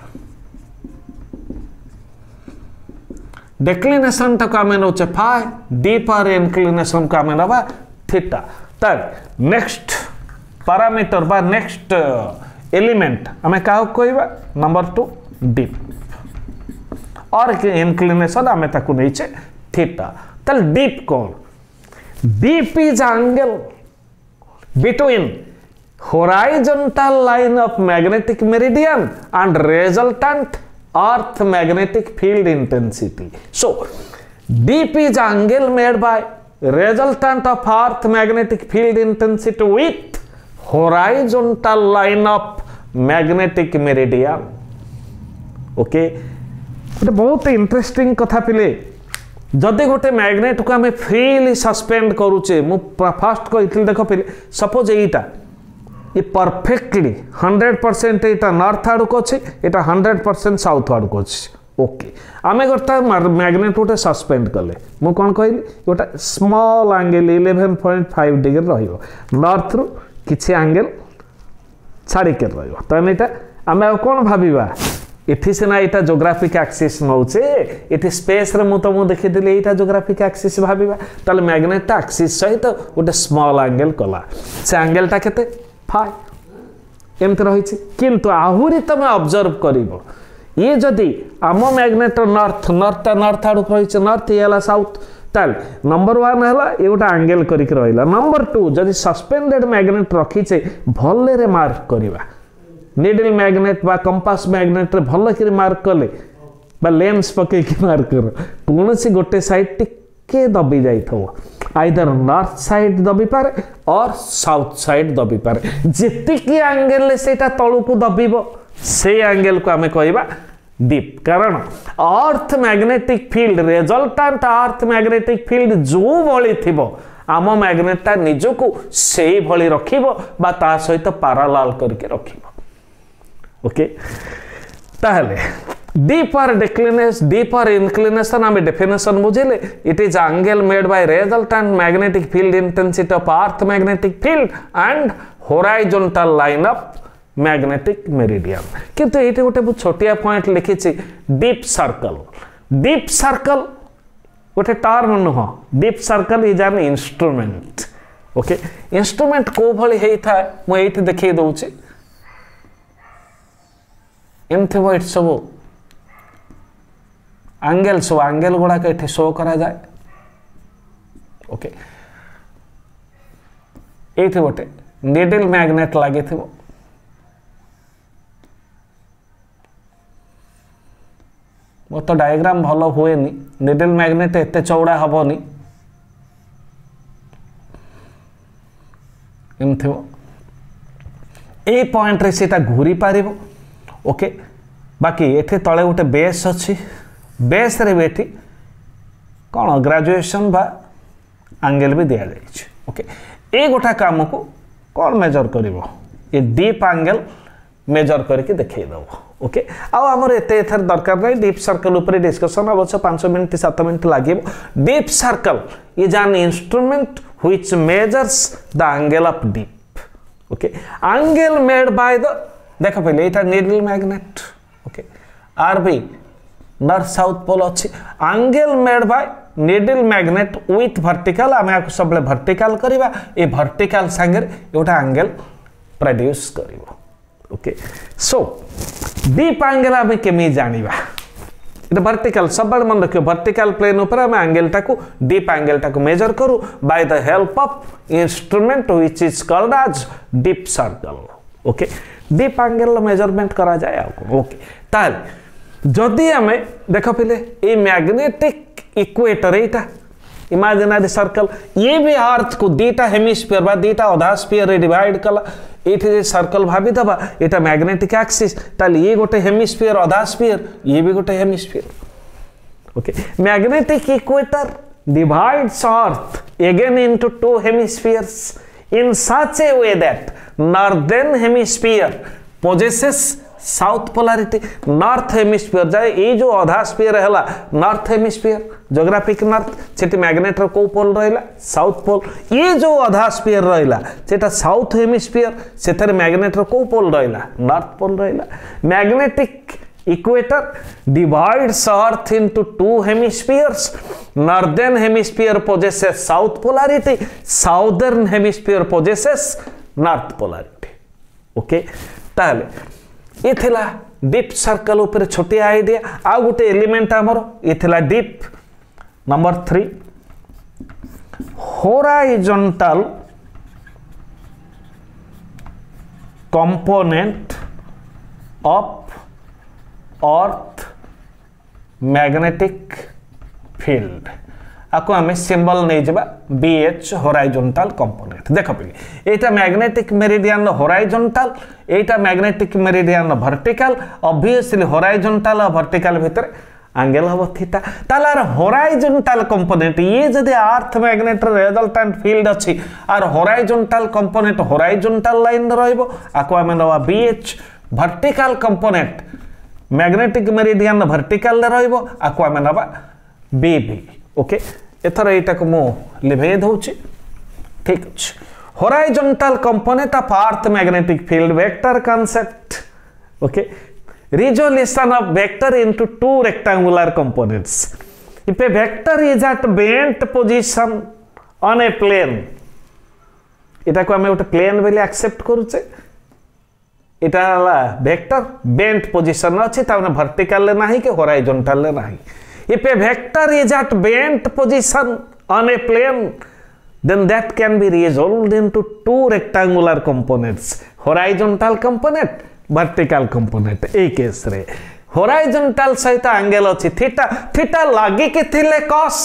डिक्लिनेशन तक आमे नोचे फाई डीपर इनक्लिनेशन का आमे नबा थीटा तब नेक्स्ट पैरामीटर बा नेक्स्ट एलिमेंट हमें का कहबा नंबर 2 डीप और इनक्लिनेशन हमें ताकू नहीं छे थीटा तल डीप कौन deep is angle between horizontal line of magnetic meridian and resultant earth magnetic field intensity. So deep is angle made by resultant of earth magnetic field intensity with horizontal line of magnetic meridian. Okay, बहुत interesting कथा पिले जदि गोटे magnet को आम freely suspend करूचे मु fast कही देख पिले सपोज यहीटा ये परफेक्टली 100% एटा नॉर्थ आड़ को अच्छे एटा 100% साउथ आड़ को अच्छे ओके आम गोटा मैग्नेट गोटे सस्पेंड कले मु कौन कहली गोटा स्मॉल एंगल 11.5 डिग्री रहिबो नॉर्थ रु किछि एंगल छाड़ी के रहिबो तने एटा आम कौन भाबिबा इथि सिना एटा ज्योग्राफिक एक्सिस नौचे इथि स्पेस रे मु तुमको देखि दिले एटा ज्योग्राफिक एक्सिस भाबिबा ताले मैग्नेट एक्सिस सहित गोटे स्मॉल एंगल कला से एंगल ता केते फाई एमते रहिछि किंतु आहुरी तमे ऑब्जर्व करिवो ये जदि आम मैग्नेट नॉर्थ आड़ रही नॉर्थ ये साउथ ताल नंबर 1 है ये गोटे एंगल करके रहा नंबर 2 जदि सस्पेंडेड मैग्नेट रखीचे भले रे मार्क करवा निडल मैग्नेट बा कंपास मैग्नेट रे भल कि मार्क कले बा लेंस पके कि मार्क कर कौन सी गोटे साइड टिके दबी जाइथो आइदर नॉर्थ साइड दबी पारे और साउथ साइड दबी पारे जेतिकी एंगल ले सेटा तळु को दबिबो से एंगल को हमें कहबा डीप कारण अर्थ मैग्नेटिक फील्ड रिजल्टेंट अर्थ मैग्नेटिक फील्ड जो भली थिबो आम मैग्नेटा निजको से भली रखिबो बा ता सहित पैरेलल करके रखिबो ओके ताहले डीपर डिक्लिनेशन डीपर इंक्लिनेशन आम डेफिनेशन बुझिले it is angle made by resultant magnetic field intensity of earth magnetic field and horizontal line of magnetic meridian किंतु ये गोटे बहुत छोटिया पॉइंट लिखी डीप सर्कल गोटे टर्म नुह dip circle is an instrument okay instrument को भली होता है मुझे देखी दूसरी एमती व्हाइट सब एंगल सब एंगल गुड़ाक ये शो करा जाए ओके ये गोटे निडल मैग्नेट लगी मो तो डायग्राम भल हुए निडल मैग्नेट एत चौड़ा हेनी एमती ये पॉइंट रे सीटा घूरी पार ओके बाकी ये तले गोटे बेस अच्छी बेस रे भी कौन ग्रेजुएशन बा एंगल भी दि जाए ओके ये गोटा काम को कौन मेजर कर ये डीप एंगल मेजर करके देखद ओके आमर एत दरकार नहीं डीप सर्कल उपर डिस्कसन अवश्य 5 मिनट 7 मिनट लगे deep circle is an instrument which measures the angle of deep okay angle made by the देख पहले यहाँ नीडल मैग्नेट ओके आर भी नॉर्थ साउथ पोल अच्छी angle made bye needle magnet with vertical आम या सब vertical करवा ये वर्टिकल सांगे गोटे एंगल प्रोड्यूस कर ओके सो डीप एंगल आम केमी जानिबा इट वर्टिकल सब मन रखियो वर्टिकल प्लेन ऊपर आम एंगल टाको डीप एंगल टाको मेजर करू by the help of instrument which is called as dip circle okay dip angle measurement करा जाए ओके ताल जदि आम देख पिले ये मैग्नेटिक इक्वेटर एटा इमेजिनरी सर्कल ये भी अर्थ को दीटा हेमिस्फीयर बा दीटा अधा स्फीयर रे डिवाइड कला ये सर्कल भाभी दबा ये मैग्नेटिक एक्सिस ताल ये गोटे हेमिस्फीयर अधा स्फीयर ये भी गोटे hemisphere okay magnetic equator divides earth again into 2 hemispheres in such a way that northern hemisphere possesses south polarity north hemisphere जाए ये जो अधा स्फीयर है नॉर्थ हेमिस्फीयर जोग्राफिक नॉर्थ से मैग्नेट रो को पोल रहा साउथ पोल ये जो अधा स्फीयर रहा से साउथ हेमिस्फीयर से मैग्नेट रो को पोल रहा नॉर्थ पोल रहा magnetic equator divides earth into 2 hemispheres northern hemisphere possesses south polarity southern hemisphere possesses north polarity okay ताले ये थिला डीप सर्कल ऊपर छोटी आइडिया आ गोटे एलिमेंट आमर ये थिला dip number 3 horizontal component of earth magnetic field आपको आम सिंबल नहीं जावा BH होराइजोंटल कंपोनेंट देख पे यहाँ मैग्नेटिक मेरिडियन होराइजोंटल यहाँ मैग्नेटिक मेरिडियन वर्टिकल ऑब्वियसली होराइजोंटल और वर्टिकल भितर एंगल हम थीटा तार होराइजोंटल कंपोनेंट ये जदि अर्थ मैग्नेट रिजल्टेंट फील्ड अच्छी आर होराइजोंटल कंपोनेंट होराइजोंटल लाइन रहिबो आको आम नवा BH vertical component magnetic meridian vertical रहिबो आको आम नवा BB ओके एथर एटा को मो लिभे दउछि ठीक अछि horizontal component of earth magnetic field vector concept okay resolution of vector into 2 rectangular components if a vector is at bent position on a plane एटा को हमें गोटे प्लेन बेली एक्सेप्ट करूचे एटा हला वेक्टर बेंट पोजीशन अछि ताने वर्टिकल ले नाही के होराइजोंटल ले नाही if a vector is at bent position on a plane then that can be resolved into 2 rectangular components horizontal component vertical component A case रे horizontal सहित एंगल अछि थीटा थीटा लागि के थिले cos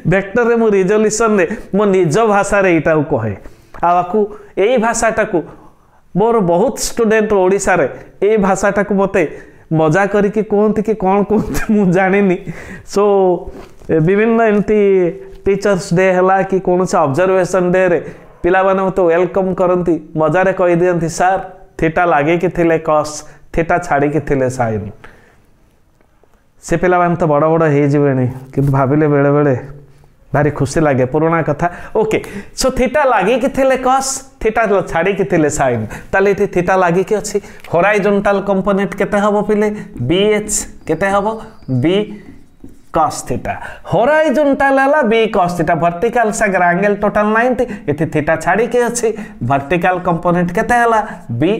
वेक्टर रे मो रिजोल्यूशन रे मो निज भाषा रे इटा कहे आकू एई भाषाटा को मोर बहुत स्टूडेंट ओडिसा रे ए भाषाटा को मते मजा करके कहते कि कौन कहते मुझे जानी सो विभिन्न एमती टीचर्स डे है कि कौन से ऑब्जर्वेशन डे रे पिला माने मते वेलकम करती मजारे कह दियंती सर थीटा लागे कि थिले कॉस थीटा छाड़ी कि थिले साइन से पिला माने तो बड़ बड़ हे जिवेनी किंतु भाबिले बेले बेले भारी खुशी लगे पुराना कथा ओके सो थीटा लागे कि थिले कॉस थीटा छाड़ी कि थिले साइन ताले इति थीटा लागे कि अछि होराइजोंटल कंपोनेंट केते हबो पिले BH केते हबो B cos थीटा होराइजोंटल हला B cos थीटा वर्टिकल सगर एंगल टोटल 90 इति थीटा छाड़ी के अछि वर्टिकल कंपोनेंट केते हला B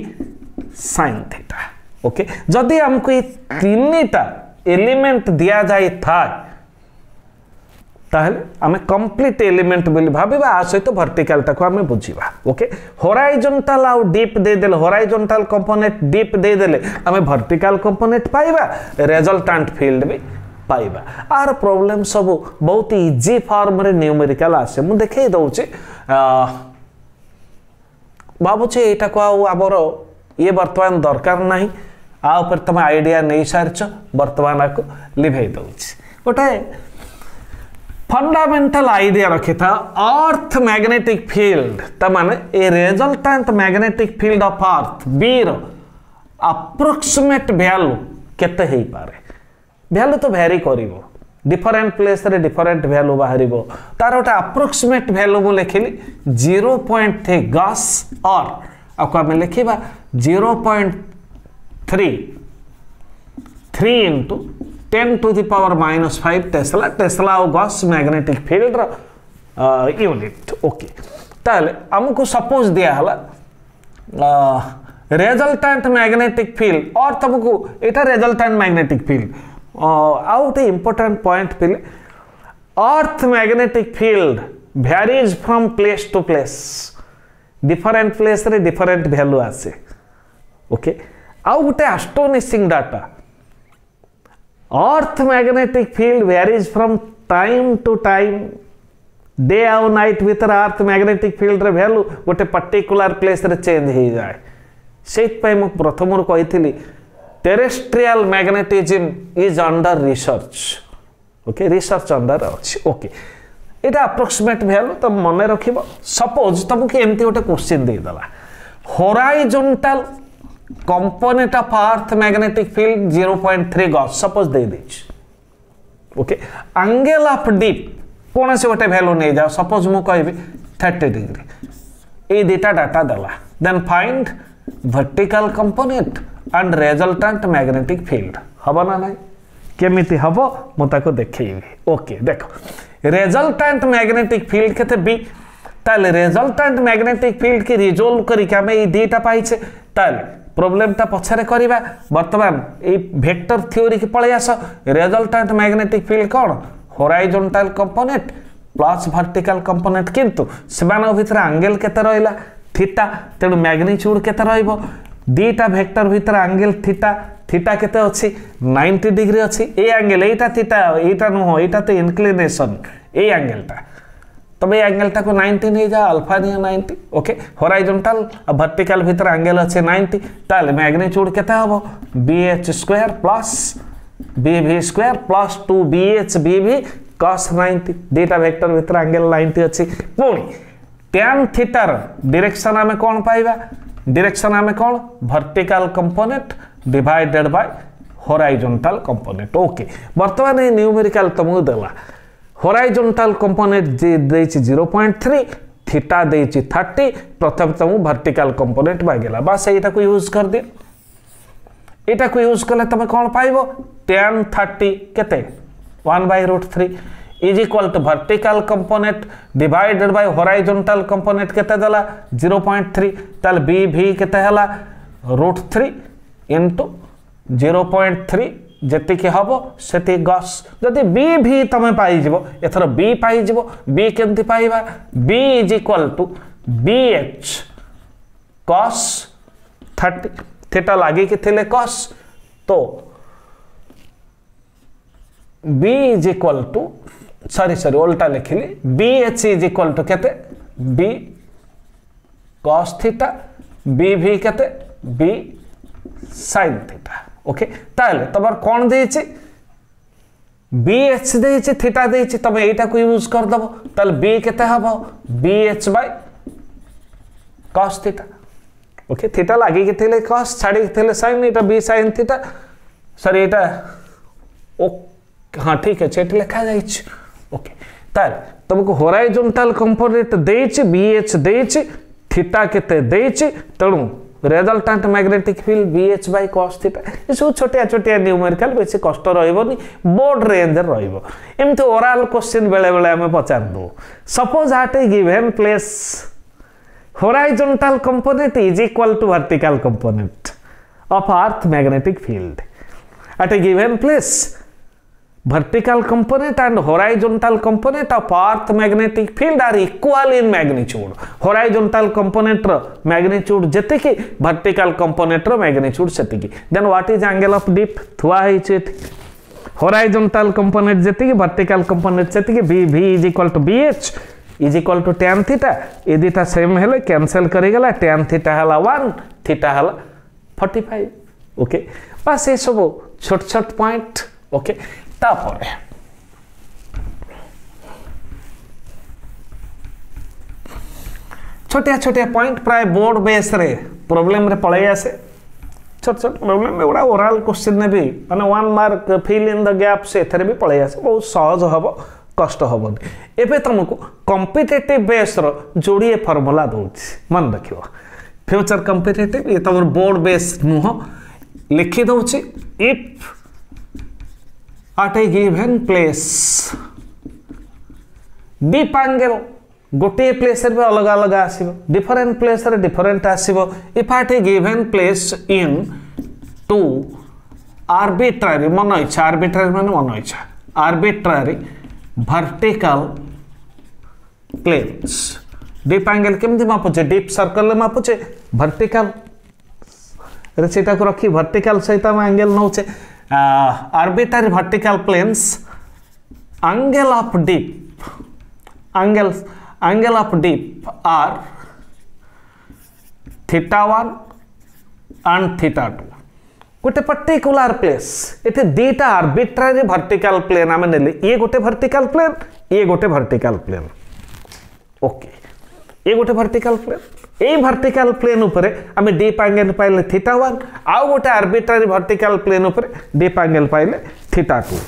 sin थीटा ओके जदि हमको ये तीनटा एलिमेंट दिया जाए था ताहले आमे कंप्लीट एलिमेंट बोली भाबिबा आ सहित वर्टिकल टाको आमे बुझिबा ओके हॉरिजॉन्टल आ डीप दे देले हॉरिजॉन्टल कंपोनेंट डीप दे देले आमे वर्टिकल कंपोनेंट पाइबा रिजल्टेंट फील्ड भी पाइबा आर प्रॉब्लम सब बहुत इजी फॉर्म रे न्यूमेरिकल आसे मु देखै दउची बाबू छे एटा को आबर ये वर्तमान दरकार नहीं आ ऊपर तुम आइडिया नहीं सारछ वर्तमान को लिभे दउची गोटे फंडामेंटल आइडिया रखी था अर्थ मैग्नेटिक फील्ड तमाने ए resultant magnetic field of earth B रो अप्रोक्सीमेट वैल्यू केते हेई पारे वैल्यू तो वेरी करिवो डिफरेंट प्लेस रे डिफरेंट वैल्यू बाहरिबो तार ओटा अप्रोक्सीमेट वैल्यू मु लिखिली 0.3 गॉस और आपको हम लिखिबा 0.3 into 10 to the power minus 5 tesla tesla or gauss magnetic field unit okay ताले हमको सपोज दिया हला रिजल्टेंट मैग्नेटिक फील्ड और तुमको एटा रिजल्टेंट मैग्नेटिक फील्ड आउट इंपोर्टेंट पॉइंट पे earth magnetic field varies from place to place different place रे डिफरेंट वैल्यू आसे ओके आउ गोटे astonishing data earth magnetic field varies from time to time day आउ नाइट भीतर अर्थ मैग्नेटिक फील्ड रे value गोटे particular place रे change हो जाए सेट पय मु प्रथम कही terrestrial magnetism is under research okay research under अच्छी ओके एटा अप्रोक्सीमेट वैल्यू तुम मन रखिबो सपोज तुमको एमती गोटे क्वेश्चन दे दला horizontal component of earth magnetic field 0.3 gauss suppose दे देछ ओके एंगल ऑफ डीप कौन से गोटे वैल्यू नहीं जाओ सपोज मु कहबी 30 डिग्री ए डेटा डाटा दला then find vertical component and resultant magnetic field हबो ना नहीं केमिति हबो मु ताको देखैबी ओके देखो रिजल्टेंट मैग्नेटिक फील्ड केते बी ताले रिजल्टेंट मैग्नेटिक फील्ड के रिजोल्व करी के हमें ई डेटा पाइछे ताले प्रॉब्लम ता पछरे करिबा वर्तमान ए वेक्टर थ्योरी के पळे आस रिजल्टेंट मैग्नेटिक फील्ड कोन horizontal component plus vertical component किंतु सेबानो भितर एंगल केते रहइला थीटा तेनु मैग्नीट्यूड केते रहइबो दीटा वेक्टर भितर एंगल थीटा थीटा केते अछि 90 डिग्री अछि A angle Etah theta Etah no एटा तो इंक्लिनेशन ए एंगलटा तबे एंगलटा को 90 नहीं जा अल्फा नहीं 90 ओके हॉरिजॉन्टल वर्टिकल भीतर एंगल अछि 90 ताले मैग्नीट्यूड केते हबो bh² plus bv² plus 2bh/bv cos 90 data vector भीतर एंगल 90 अछि पुनी tan थीटा डायरेक्शन हमें कोन पाइबा डायरेक्शन हमें कोन vertical component divided by horizontal component okay वर्तमान ए न्यूमेरिकल तुमको देला हॉरिजॉन्टल कंपोनेंट जे देछि 0.3 थीटा देछि 30 प्रथम तुम वर्टिकल कंपोनेंट बागेला बस एटा को यूज कर दे एटा को यूज करले तुम कोन पाइबो tan 30 केते 1/√3 is equal to vertical component divided by horizontal component केते दला 0.3 ताल bv केते हला √3 into 0.3 जेति के हबो सेति गॉस जदि bv तमे पाई जिवो एथर b पाई जिवो b केमति पाइबा b is equal to bh cos 30 theta लागी के थिले cos तो b is equal to sorry उल्टा लिखिली bh is equal to केते b cos थीटा bv केते b sin थीटा ओके ताले तबर कोन देछि bh देछि थीटा देछि तबे एटा को यूज कर दबो ताले b केते हबो bh by cos theta okay theta लागी के थिले cos छाडी के थिले sin एटा b sin थीटा सॉरी एटा ओ हां ठीक है चेट लिखा जाइछ ओके ताले तुमको हॉरिजॉन्टल कंपोनेंट देछि bh देछि थीटा केते देछि तणु resultant magnetic field bh by cos theta ये सब छोटिया छोटिया न्यूमेरिकल बेसी कष्ट रहइबोनी बोर्ड रेंज रहइबो एमते ओरल क्वेश्चन बेले बेले हमें पचार दो suppose at a given place horizontal component is equal to vertical component of earth magnetic field at a given place. Vertical component and horizontal component of earth magnetic field are equal in magnitude. Horizontal component ro magnitude jetiki, vertical component ro magnitude setiki. Then what is angle of dip? Thua heiche horizontal component jetiki, vertical component setiki. V is equal to BH is equal to tan theta. ए दुटा same हेले cancel करिगला, tan theta हला 1, theta हला 45. Okay, बस ये सब छोट छोट point. Okay, तापर छोटिया छोटिया पॉइंट प्राय बोर्ड बेस रे प्रॉब्लम रे पळे आसे. छोट छोट प्रॉब्लम एवढा ओरल क्वेश्चन ने भी माने 1 mark fill in the gap से एथरे भी पळे आसे. बहुत सहज हबो, कष्ट हबनी. एबे तुमको कॉम्पिटिटिव बेस रो जोड़िए फार्मूला दोछि, मन रखियो. फ्यूचर कॉम्पिटिटिव ये तुम बोर्ड बेस नुह लिखि दोछि. If at a given place dip angle गोटे प्लेस रे अलग अलग आसीबो, डिफरेंट प्लेस रे डिफरेंट आसीबो. If at a given place in two arbitrary मन इच्छा, arbitrary माने मन इच्छा, arbitrary vertical planes. dip angle केमति मापुचे? dip सर्कल ले मापुचे, vertical रे सेटा को रखी vertical सहित हम एंगल नउचे. arbitrary vertical planes, angle of dip, angle of dip are theta 1 and theta 2. गोटे पर्टिकुलर प्लेस एते दीटा आर्बिट्रारी वर्टिकल प्लेन आमे नेले. ये गोटे वर्टिकल प्लेन, ये गोटे वर्टिकल प्लेन. ओके, ये गोटे वर्टिकल प्लेन. এই ভার্টিকাল প্লেন উপরে আমি ডিপ অ্যাঙ্গেল পাইলে থিটা 1, আউ গোটে আরবিট্রারি ভার্টিকাল প্লেন উপরে ডিপ অ্যাঙ্গেল পাইলে থিটা 2.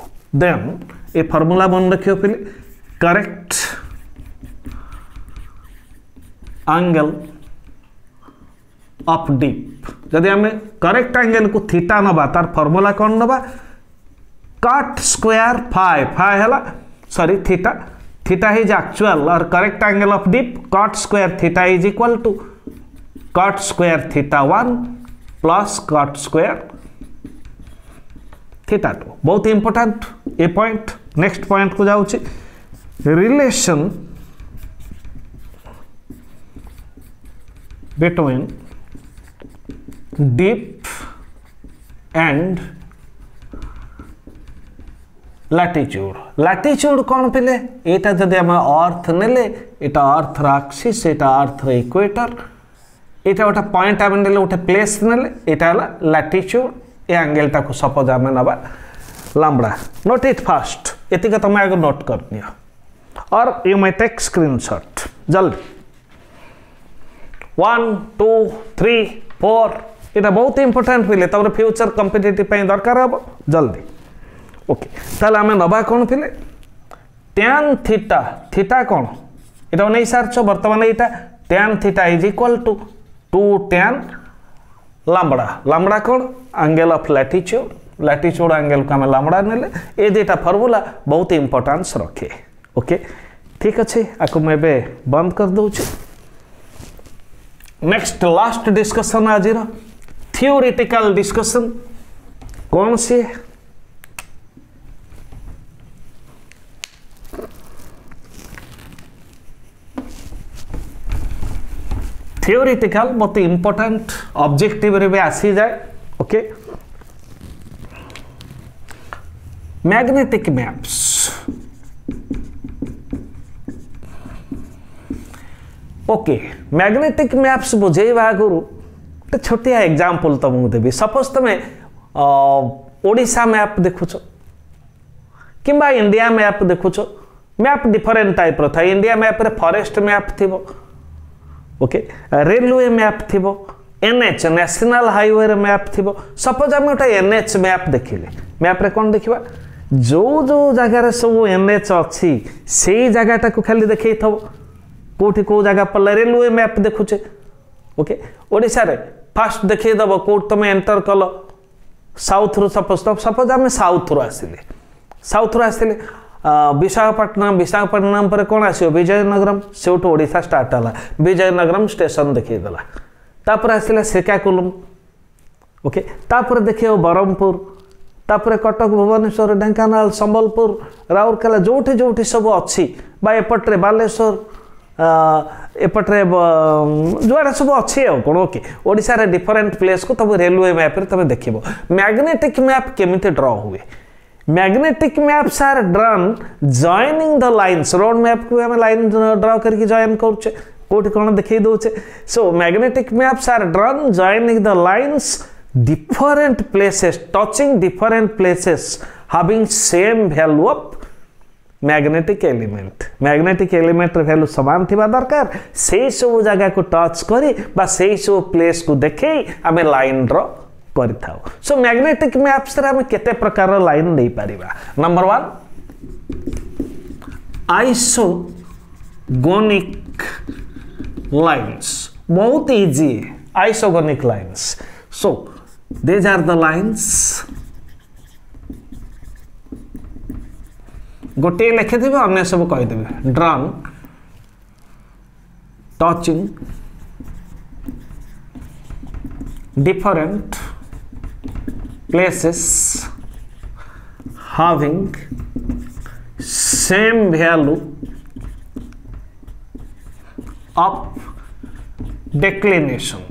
দেন এই ফর্মুলা মনে রাখিও পিলে. करेक्ट एंगल ऑफ डिप जदि आम करेक्ट एंगल को थीटा नबा तार फॉर्मूला कौन नबा? कट स्क्वायर फाइ फाइ हला sorry theta. Theta is actual or correct angle of dip. Cot square theta is equal to cot square theta 1 plus cot square theta 2. बहुत important ए point. Next point को जाऊँ relation between dip and latitude. Latitude कौन पिले? एटा जदि हम अर्थ नेले एटा अर्थ axis, एटा अर्थ equator, एटा गोटे point आम नेले गोटे प्लेस नेले एटा हला लैटिट्यूड. ए एंगल टा को सपोज आम नबा लैम्बडा. नोट इट फास्ट, एतिक तुम आगे नोट कर नियो और यू मे टेक स्क्रीनशॉट जल्दी. 1 2 3 4 एटा बहुत इंपोर्टेंट पिले तमरे फ्यूचर कॉम्पिटिटिव पे दरकार हबो जल्दी. ओके, ताले आमे नबा कोन पिले? tan theta. थीटा कोन एटा नै सारछ वर्तमान एटा tan theta is equal to 2 tan lambda. Lambda कोन? Angle of latitude. Latitude angle को आमे लैम्बडा नेले. ए देटा फार्मूला बहुत इंपोर्टेंस रखे. ओके, ठीक अछि. आको मैं बे बंद कर दउ छी. नेक्स्ट लास्ट डिस्कशन आज रो थियोरेटिकल डिस्कशन कौन सी? थियोरेटिकल बहुत इंपोर्टेंट ऑब्जेक्टिव रे भी आसी जाए. Okay, magnetic maps. Okay, magnetic maps बुझेवा आगुरु गोटे छोटिया एग्जांपल तुमको देवी. सपोज तुम ओडिशा मैप देखुच किंबा इंडिया मैप देखुच. मैप डिफरेंट टाइप रो था. इंडिया मैप रे फॉरेस्ट मैप थिबो. ओके, रेलवे मैप थिबो, एनएच नेशनल हाईवे रे मैप थिबो. सपोज आम गोटे एनएच मैप देखिले, मैप रे कौन देखिबा? जो जो जगार सब एनएच अच्छी से जगह को खाली देखई थबो. कोठी को जगह पड़ला रेलवे मैप देखुचे. ओके, ओडिशा रे फास्ट देखई दबो कोट तुम एंटर कल साउथ रो. सपोज आम साउथ रो आसिले, साउथ रो आसिले विशाखापट्टनम. विशाखापट्टनम पर कौन आसो? विजयनगरम. से ओडिशा स्टार्ट हला. विजयनगरम स्टेशन देखई देला. तापर आसिला श्रीकाकुलम. ओके तापर देखिए ब्रह्मपुर तापर कटक भुवनेश्वर ढेंकानाल संबलपुर राउरकेला जोठी जोठी सब अच्छी बा एपट्रे बालेश्वर एपट्रे जुआड़े सब अच्छी कौन ओके ओडिशा रे डिफरेंट प्लेस को तुम रेलवे मैप रे तुम देखिबो मैग्नेटिक मैप केमिति ड्रॉ हुए magnetic maps are drawn joining the lines road map को हम लाइन ड्रॉ करके जॉइन करछे कोठी कोन देखै दोछे so magnetic maps are drawn joining the lines different places touching different places having same value of magnetic element रे value समान थिबा दरकार से सब जगह को टच करी बा से सब प्लेस को देखै हमें लाइन ड्रॉ करि थाओ सो मैग्नेटिक मैप्स रे हम केते प्रकार लाइन दे परिबा नंबर 1 आइसोगोनिक लाइन्स बहुत easy isogonic lines so these are the lines गोटे लिखे थे अन्य सब कहीदेवे drawn touching different places having same value of declination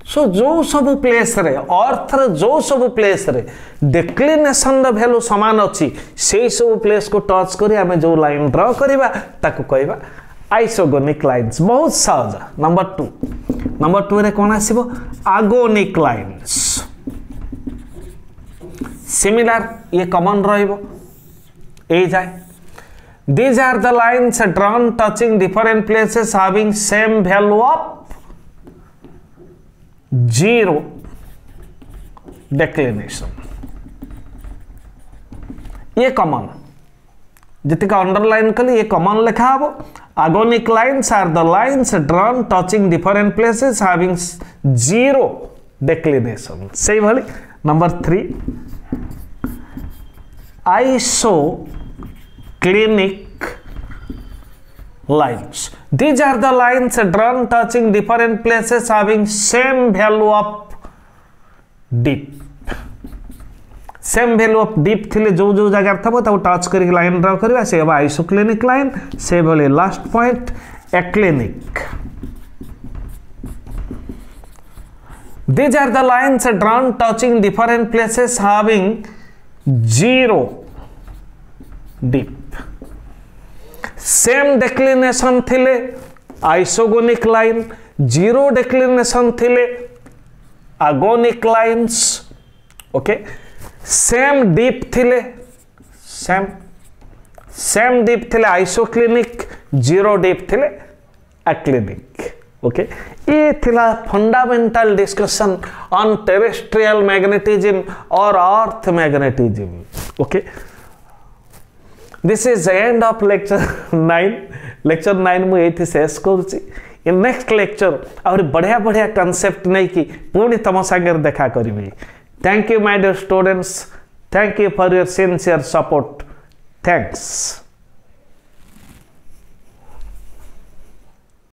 so जो सब प्लेस रे अर्थ रे जो सब प्लेस रे डिक्लिनेशन द वैल्यू समान अछि से सब प्लेस को टच करी हमें जो लाइन ड्रॉ करबा ताको कहबा आइसोगोनिक लाइन्स बहुत सहज नंबर 2 रे कोन आसीबो आगोनिक लाइन्स सिमिलर ये कॉमन रहइबो ए जाय these are the lines drawn touching different places having same value of 0 declination ये कॉमन जितने का अंडरलाइन कली ये कॉमन लिखा हबो agonic lines are the lines drawn touching different places having 0 declination सही भली number 3 isoclinic lines these are the lines drawn touching different places having same value of deep same value of deep थिले जो जो जगह थबो ताको touch करके line draw करबा से बा आइसोक्लिनिक लाइन से बोले last point एक्लिनिक these are the lines drawn touching different places having 0 deep same declination थिले आइसोगोनिक लाइन 0 डेक्लिनेशन थिले agonic lines okay same deep थिले सेम डीप थिले आइसोक्लिनिक 0 डीप थिले एक्लिनिक ओके ये थिला fundamental discussion on terrestrial magnetism और earth magnetism okay This is the end of lecture 9. Lecture 9 मु एथि शेष करूची इन नेक्स्ट लेक्चर और बढ़िया बढ़िया कांसेप्ट नहीं कि पुणी तम सागर देखा करी thank you my dear students thank you for your sincere support thanks